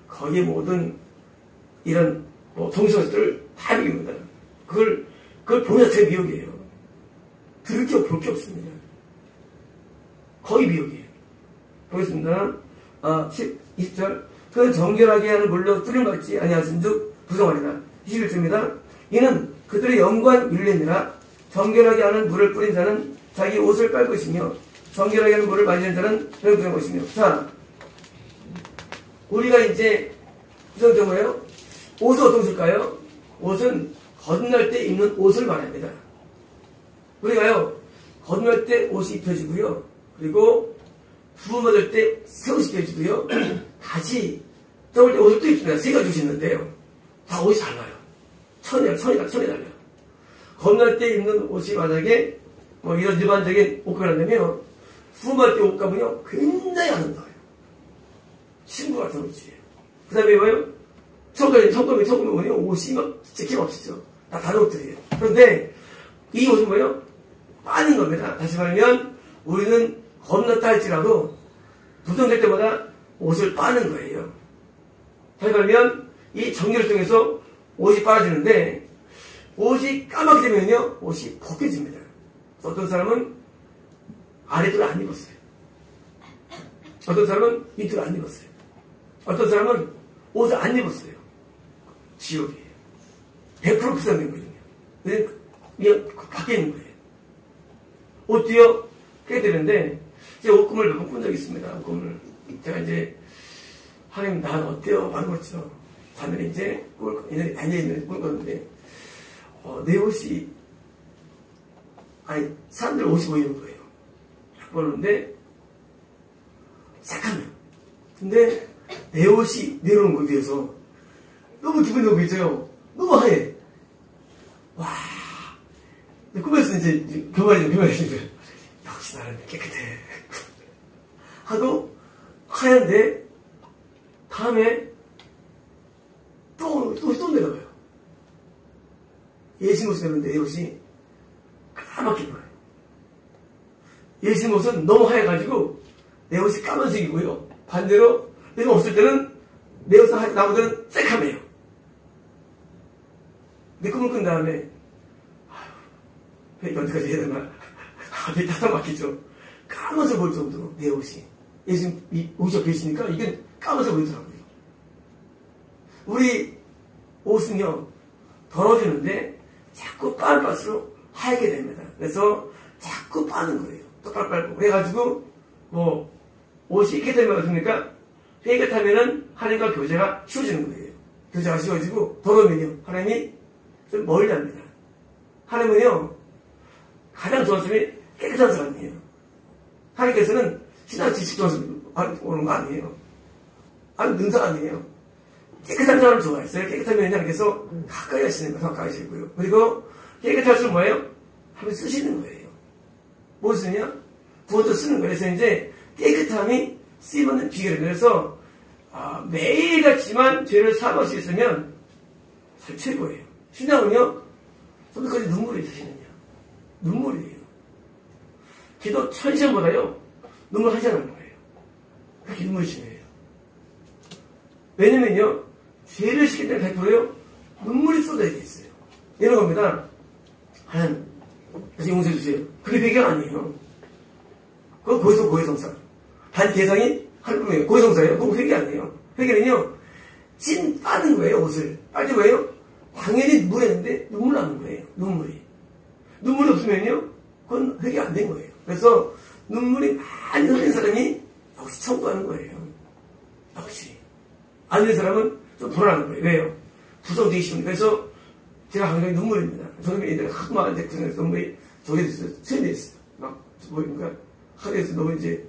거기에 모든 이런 동성애들 다 미혹입니다. 그걸 보는 자체가 미혹이에요. 들을 게 볼 게 없습니다. 거의 미혹이에요. 보겠습니다. 20절. 그는 정결하게 하는 물로 뿌림받지 아니하신즉 부정하리라. 21절입니다. 이는 그들의 영광 윤례니라. 정결하게 하는 물을 뿌린 자는 자기 옷을 빨 것이며 정결하게 하는 물을 마시는 자는 배고픈 것이며. 자, 우리가 이제 무슨 뭐예요? 옷은 어떤 옷일까요? 옷은 건널 때 입는 옷을 말합니다. 우리가요 건널 때 옷이 입혀지고요. 그리고 부부 얻을 때 새 옷이 입혀지고요. 다시 떠올 때 옷을 또 입습니다. 세 가지 옷이 있는데요. 다 옷이 달라요. 천에 달라요. 건널 때 입는 옷이 만약에 뭐 이런 일반적인 옷가라면 수험할 때 옷가면요 굉장히 아름다워요. 친구 같은 옷이에요. 그 다음에 뭐예요? 처음에 보면 옷이 막 진짜 기막히죠. 다 다른 옷들이에요. 그런데 이 옷은 뭐예요? 빠는 겁니다. 다시 말하면 우리는 건넜다 할지라도 부정될 때마다 옷을 빠는 거예요. 다시 말하면 이 정렬을 통해서 옷이 빨아지는데 옷이 까맣게 되면요 옷이 벗겨집니다. 어떤 사람은 아래를 안 입었어요. 어떤 사람은 밑을 안 입었어요. 어떤 사람은 옷을 안 입었어요. 지옥이에요. 100% 부상된 거거든요. 그냥 밖에 있는 거예요. 옷 뒤어 깨뜨리는데 제가 옷금을 몇 번 꾼 적이 있습니다. 옷금을 제가 이제 하나님 난 어때요? 하는 거죠. 자면에 이제 얘네들이 다녀있는 꿀 거는데 내 옷이 아니 사람들 옷이 보이는 거예요. 딱 보는데 착하면 근데 내 옷이 내려오는 거에 비해서 너무 기분이 너무 있어요. 너무 하얘. 와 꿈에서 이제 교만이죠. 역시 나는 깨끗해 하고 하얀데 다음에 또 내려가요. 예수님 옷을 내는데 내 옷이 까맣게 보여요. 예수님 옷은 너무 하얘가지고 내 옷이 까만색이고요. 반대로 내가 없을 때는 내 옷은 나보다는 새카매요. 내 꿈을 꾼 다음에 이거 언제까지 해야 되나? 앞에 다 막히죠. 까만색 보일 정도로 내 옷이 예수님 옷이 옆에 있으니까 이게 까만색 보이더라고요. 우리 옷은요 더러워지는데 자꾸 빨수록 하얗게 됩니다. 그래서 자꾸 빠는 거예요. 또 빨고 그래가지고 뭐 옷이 깨끗하면 어떻습니까? 깨끗하면은 하나님과 교제가 쉬워지는 거예요. 교제가 쉬워지고 더러우면요 하나님이 좀 멀리 합니다. 하나님은요 가장 좋아하는 사람이 깨끗한 사람이에요. 하나님께서는 신앙 지식 좋아서 오는 거 아니에요. 아니 능사 아니에요. 깨끗한 사람을 좋아했어요. 깨끗하면 하나님께서 가까이 하시는 거 가까이 하시고요. 그리고 깨끗할수록 뭐예요? 하나님 쓰시는 거예요. 뭘 쓰냐? 부어서 쓰는 거예요. 그래서 이제 깨끗함이 쓰임없는 비결이에요. 그래서 매일같이만 죄를 사모할 수 있으면 사실 최고예요. 신앙은요 선생까지 눈물이 있으시느냐? 눈물이에요. 기도 1000시간보다요 눈물 1시간 하는 거예요. 그렇게 눈물이 심해요. 왜냐면요 죄를 시킬 때는 100%요 눈물이 쏟아져 있어요. 이런 겁니다. 하나님 그래서 용서해 주세요. 그게 배경 아니에요. 그건 고해성사. 반 대상이 하나님이에요. 고해성사예요. 그건 회개 아니에요. 회개는요 찐 빠는 거예요. 옷을 빨리 뭐예요? 당연히 물했는데 눈물 나는 거예요. 눈물이 없으면요 그건 회개 안 된 거예요. 그래서 눈물이 많이 흘린 사람이 역시 청구하는 거예요. 역시 안 흘린 사람은 좀 불안한 거예요. 왜요? 부정되기 쉬우니까. 그래서 제가 항상 눈물입니다. 저는 애들 하고만 이제 그중에서 눈물이 저게 됐어요. 쇠뇌 있어요. 막 뭐니까 하루에서 너무 이제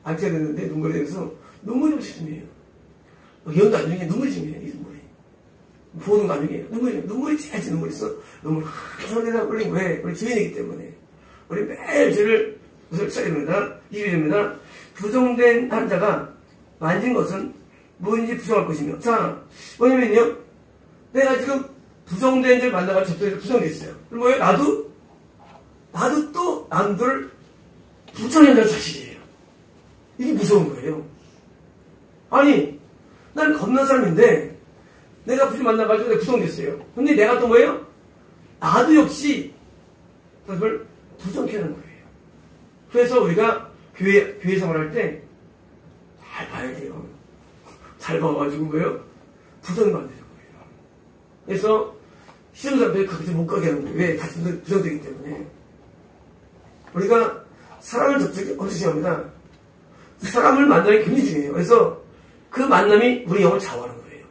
안 째야 되는데 눈물이 되면서 눈물이 엄청 심해요. 연도 안 중에 눈물이 심해요. 이 눈물이 보는 거 아니에요. 눈물이 제일 눈물이 있어. 눈물 항상 내다 흘린 거예요. 우리 주인이기 때문에 우리 매일 죄를 써야 됩니다. 20일입니다. 부정된 환자가 만진 것은 뭐인지 부정할 것이며. 자, 뭐냐면요. 내가 지금 부정된 죄를 만나가지고 접촉해서 부정돼 있어요. 그럼 뭐예요? 나도 또 남들을 부정해야 될 사실이에요. 이게 무서운 거예요. 아니, 난 겁난 사람인데 내가 부정 만나가지고 내가 부정됐어요. 근데 내가 또 뭐예요? 나도 역시 그걸 부정케 하는 거예요. 그래서 우리가 교회 생활할 때 잘 봐야 돼요. 잘 봐가지고 뭐예요? 부정이 안 되는 거예요. 그래서 시험 사람들이 거기서 못 가게 하는 거예요. 왜? 같이 부정되기 때문에. 우리가 사람을 접촉이 엄청 중요합니다. 사람을 만나는 게 굉장히 중요해요. 그래서 그 만남이 우리 영을 좌우하는 거예요.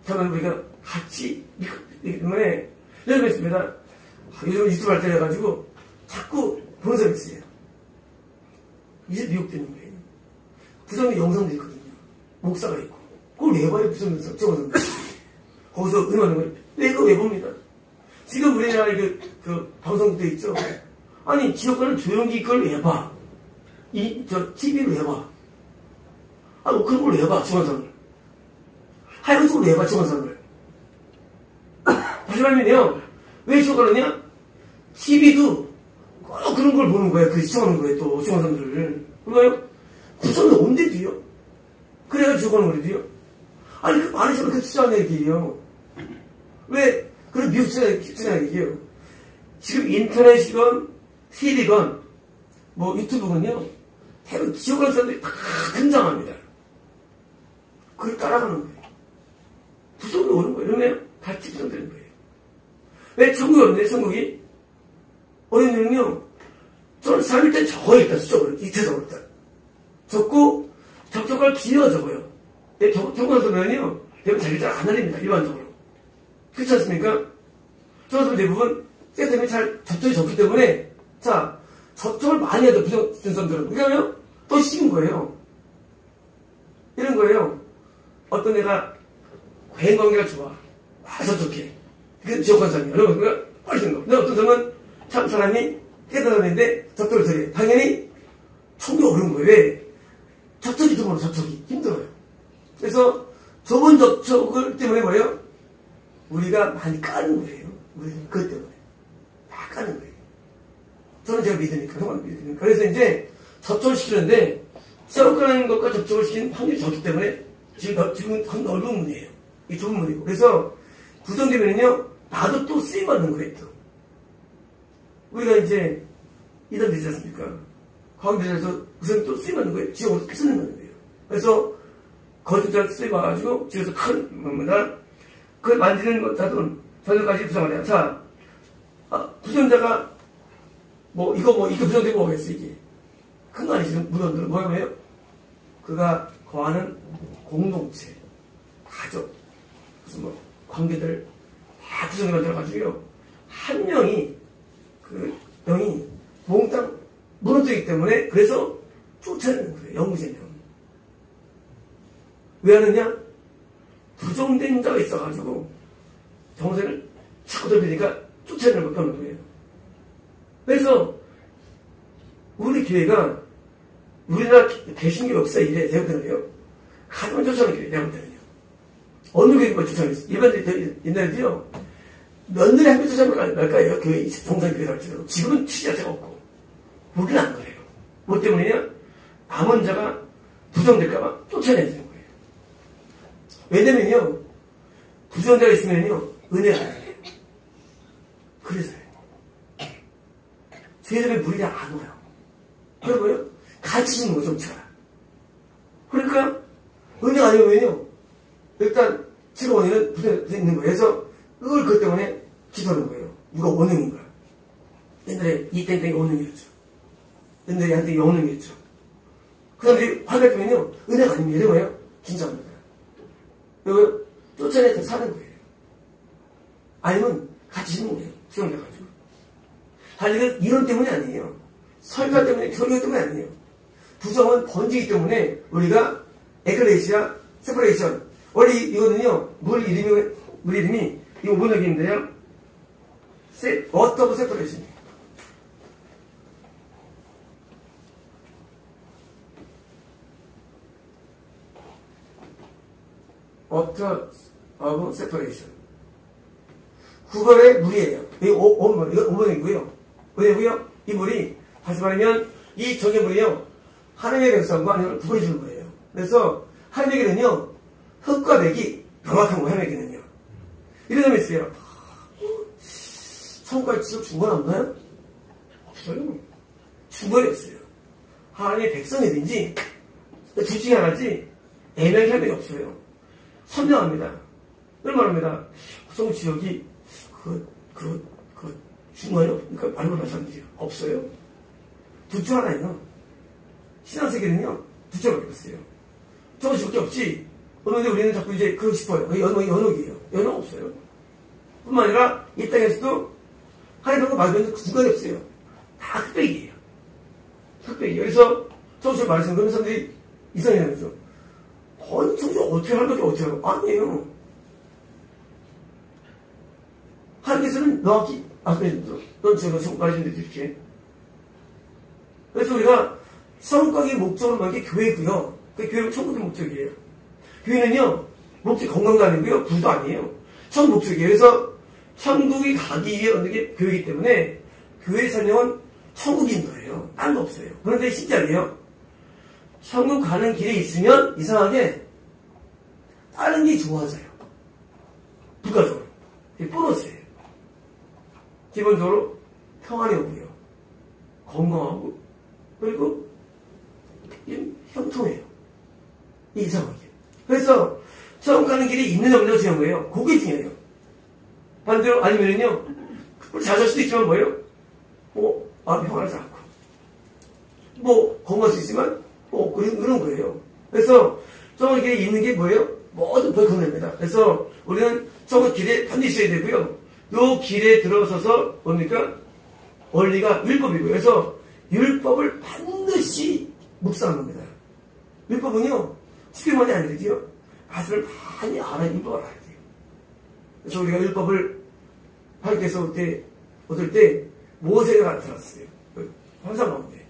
그러면 우리가 같이 있기 때문에 예를 들겠습니다. 요즘 유튜브 할 때 해가지고 자꾸 보는 사람이 있어요. 이제 미혹되는 거예요. 부정의 영상도 있거든요. 목사가 있고 그걸 왜 봐요? 부정 영상 적어놓은 거예요. 거기서 응하는 거예요. 왜 그거 왜 봅니다. 지금 우리나라의 그 방송국도 있죠. 아니, 지역권은 조용히 그걸 왜 봐? TV를 왜 봐? 아, 뭐 그런 걸 왜 봐, 중앙선을. 하여간 쪽을 왜 봐, 중앙선을. 다시 말하면요, 왜 시청하느냐? TV도 꼭 그런 걸 보는 거야. 그 시청하는 거예요, 또, 중앙선들을. 그런가요? 구성이 없는데도요? 그래가지고 하는 거래도요? 아니, 그 많은 사람을 그 시청하는 얘기예요. 왜? 그런 미국 시청하는 얘기예요. 지금 인터넷이건, TV건, 뭐 유튜브건요, 대부분 지역하는 사람들이 다 등장합니다. 그걸 따라가는 거예요. 구성이 오는 거예요. 그러면 같이 구성되는 거예요. 왜 천국이 없는데, 천국이? 어린이는요, 저는 3일 때 적어요, 일단 수적으로, 이체적으로 일단. 적고, 적적할 기회가 적어요. 적어서 보면요, 대부분 자기 잘 안 날립니다, 일반적으로. 그렇지 않습니까? 적어서 대부분, 쇠 때문에 잘 접촉이 적기 때문에, 자, 접촉을 많이 해도 부정된 사람들은, 그러면 또 씌운 거예요. 이런 거예요. 어떤 애가, 관계가 좋아. 접촉해. 그 지역한 사람이야. 그러면 빨리 된 거. 근데 어떤 사람은 참 사람이 깨달았는데 접촉을 덜 해. 당연히 총이 어려운 거예요. 왜? 접촉이 드물어, 접촉이. 힘들어요. 그래서 좁은 접촉을 때문에 뭐예요? 우리가 많이 까는 거예요. 우리는 그것 때문에. 다 까는 거예요. 저는 제가 믿으니까, 형은 믿으니까. 그래서 이제 접촉을 시키는데, 새로 까는 것과 접촉을 시키는 확률이 적기 때문에 지금 넓은 문이에요. 이 좁은 문이고. 그래서 구성되면요, 나도 또 쓰임받는 거예요, 또. 우리가 이제, 이단 되지 않습니까? 과학대전에서 우선 또 쓰임받는 거예요. 지역으로 쓰는 거예요. 그래서, 거짓말 쓰임받아가지고, 지역에서 큰, 뭡니다. 그걸 만지는 것, 자동까지 구성을 해요. 자, 부정자가, 이거 부정되고 뭐겠어, 이게. 큰 거 아니지, 문헌들은. 뭐예요? 그가 거하는 공동체, 가족, 무슨 관계들 다 구성이 만들어가지고요. 한 명이, 명이 몽땅 무너뜨리기 때문에, 그래서 쫓아내는 거예요. 영구제명. 왜 하느냐? 부정된 자가 있어가지고, 정세를 자꾸 돌리니까 쫓아내는 것밖에 없는 거예요. 그래서, 우리 교회가, 우리나라 개신교 역사 이래, 내가 볼때는요, 가장 쫓아내는 교회, 내가 볼때는요. 어느 교회가 쫓아내겠어요? 일반적으로 옛날에도요, 몇 년에 한 번 쫓아낼까요? 교회, 동산교회를 할지라도. 지금은 취지 자체가 없고. 우리는 안 그래요. 뭐 때문이냐? 남은 자가 부정될까봐 쫓아내야 되는 거예요. 왜냐면요, 부정자가 있으면요, 은혜가 안 돼요. 그래서요. 죄들의 물이 안 와요. 그리고요, 같이 있는 거죠, 정치가. 그러니까, 은혜가 아니면요, 일단, 지금 원인은 부정되어 있는 거예요. 그래서, 그것 때문에 기도하는 거예요. 누가 원흉인가. 옛날에 이 땡땡이 원흉이었죠. 옛날에 한테 원흉이었죠. 그 사람들이 화를 때면요, 은혜가 아닙니다. 이런 거예요. 긴장합니다. 그리고 쫓아내서 사는 거예요. 아니면 같이 있는 거예요. 수용돼가지고. 사실은 이론 때문이 아니에요. 설교 때문에, 설교 때문이 아니에요. 부정은 번지기 때문에 우리가 에클레시아, 세퍼레이션. 원래 이거는요, 물 이름이 이거 문역인데요. 워터 세퍼레이션. 워터 오브 세퍼레이션. 국어의 물이에요. 이거 원문이고요. 왜냐고요? 이 물이 다시 말하면 이 정의물이요, 하나님의 백성과 하나님을 구분해 주는 거예요. 그래서 하나님에게는요, 흙과 백이 명확한 거예요. 하나님에게는요. 이런 점이 있어요. 성과 지속 중간 없나요? 없어요. 중간이 없어요. 하나님의 백성이든지 둘 중에 하나지 애매하게 할 적이 없어요. 선명합니다. 그걸 말합니다. 구성 지역이 중간이 없으니까 말로 말씀드려요. 없어요. 둘 중 하나예요. 신앙세계는요, 두 쪽밖에 없어요. 저것밖에 없지. 그런데 우리는 자꾸 이제 그러고 싶어요. 연옥이에요. 연옥 없어요. 뿐만 아니라 이 땅에서도 하나님과 말하는 중간이 없어요. 다 흑백이에요. 흑백이에요. 그래서 저것을 말하시는 그런 사람들이 이상해요. 그죠? 아니, 저것을 어떻게 할 거죠? 어떻게 하고? 아니에요. 하나님께서는 명확히 넌 제가 말씀드렸죠 이렇게. 그래서 우리가 성곽의 목적으로 만든 게 교회고요. 그 교회는 천국의 목적이에요. 교회는요 목적이 건강도 아니고요 부도 아니에요. 천국 목적이에요. 그래서 천국이 가기 위해 얻는 게 교회이기 때문에 교회 사명은 천국인 거예요. 딴 거 없어요. 그런데 신기하게요. 천국 가는 길에 있으면 이상하게 다른 게 좋아져요. 부가적으로. 이게 보너스예요. 기본적으로 평안이 오고요. 건강하고 그리고 형통해요. 이상하게. 그래서 천국 가는 길에 있는 없는 거 중요한 거예요. 그게 중요해요. 반대로 아니면은요 잘 살 수도 있지만 뭐예요? 마음이 평안하지 않고 건강할 수 있지만 그런 거예요. 그래서 천국 길에 있는 게 뭐예요? 모두 건강합니다. 그래서 우리는 천국 길에 반드시 있어야 되고요. 요 길에 들어서서 뭡니까? 원리가 율법이고요. 그래서 율법을 반드시 묵상하는 겁니다. 율법은요 쉽게만이 아니거든요. 가슴을 많이 알아야 율법을 알아야 돼요. 그래서 우리가 율법을 하나님께서 얻을 때 모세가 나타났어요. 환상 가운데.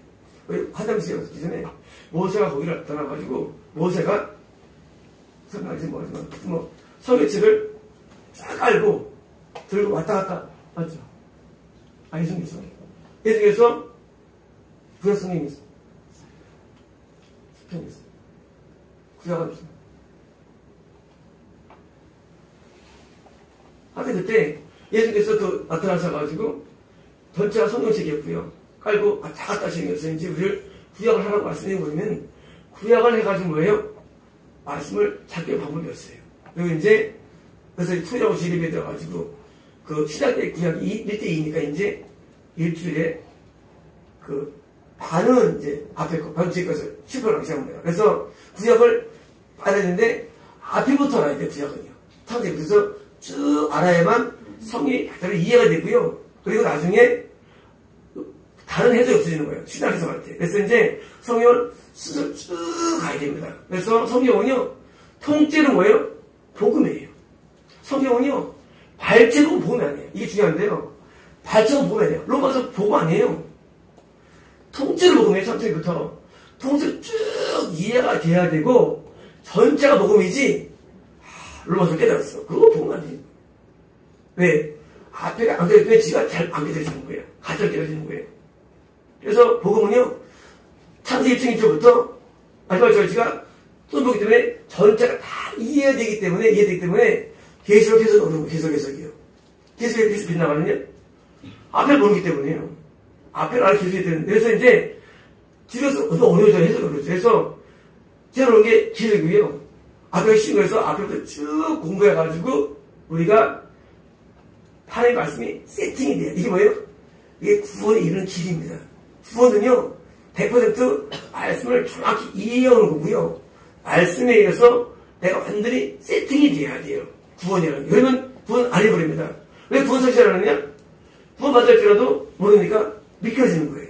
하담시에 갔기 전에 모세가 거기를 나타나가지고 모세가 설명하지 뭐하지만 서계책을 쫙 깔고 들고 왔다 갔다 맞죠? 예수님께서 예수님께서 구약 성경이 있어요. 시편이 있어요. 구약은 있어요. 하여튼 그때 예수님께서 또 나타나셔가지고 전체가 성경책이었고요. 깔고 왔다 갔다 생겨서 이제 우리를 구약을 하라고 말씀드린 거면 구약을 해가지고 뭐예요? 말씀을 찾기 방법이 없어요. 그리고 이제 그래서 투자하고 지립에 들어가지고 그 신학대 구약이 1대2니까 이제 일주일에 반은 이제 앞에 거, 뒤에 것을 슈퍼하기 시작합니다. 그래서 구약을 알아야 되는데 앞에부터 알아야 돼, 구약은요. 창세기부터 쭉 알아야만 성이 다들 이해가 되고요. 그리고 나중에 다른 해석이 없어지는 거예요. 신학 해석할 때. 그래서 이제 성경을 쭉 가야 됩니다. 그래서 성경은요, 통째로 뭐예요? 복음이에요. 성경은요, 발제로 복음이 아니에요. 이게 중요한데요. 발제로 복음이 아니에요. 로마서 복음 아니에요. 통째로 복음이에요. 창세기부터. 통째로 쭉 이해가 돼야 되고, 전체가 복음이지, 로마서 깨달았어. 그거 복음 아니에요. 왜? 앞에가 안 깨달으면 지가 잘 안 깨달아지는 거예요. 가짜 깨달아지는 거예요. 그래서 복음은요, 창세기 1장 1절부터 마지막 절지가 또 보기 때문에 전체가 다 이해되기 때문에 계시록 해석이 어려운 거예요. 해석이요. 계시록에 계속 빗나가는요. 앞을 모르기 때문에요. 앞을 알아 계속이 되는데 그래서 이제 집에서 어려워져 해석을 그러죠. 그래서 제가 그런 게 계속이고요. 앞에 쉬운 거에서 앞에부터 쭉 공부해가지고 우리가 하나님의 말씀이 세팅이 돼요. 이게 뭐예요? 이게 구원에 이르는 길입니다. 구원은요 100% 말씀을 정확히 이해하는 거고요. 말씀에 의해서 내가 완전히 세팅이 돼야 돼요. 구원이라는 게. 왜냐면 구원 안 해버립니다. 왜 구원 설치를 하느냐? 구원 받을 줄라도 모르니까 미끄러지는 거예요.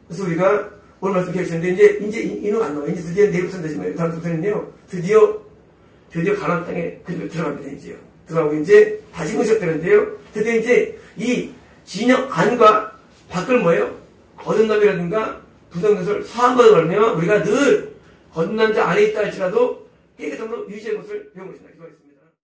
그래서 우리가 오늘 말씀 기억하셨는데 이제 인후가 안 나와요. 이제 드디어 내일부터 되지만 다음 주부터는요 드디어 가나안 땅에 들어갑니다. 이제요. 들어가고 이제 다시 시작되는데요. 드디어 이제 이 진영 안과 밖을 뭐예요? 거듭남이라든가 부정것을 사함받아 걸면 우리가 늘 거듭난 자 안에 있다 할지라도 깨끗함으로 유지하는 것을 배우고 있습니다. 기도하겠습니다.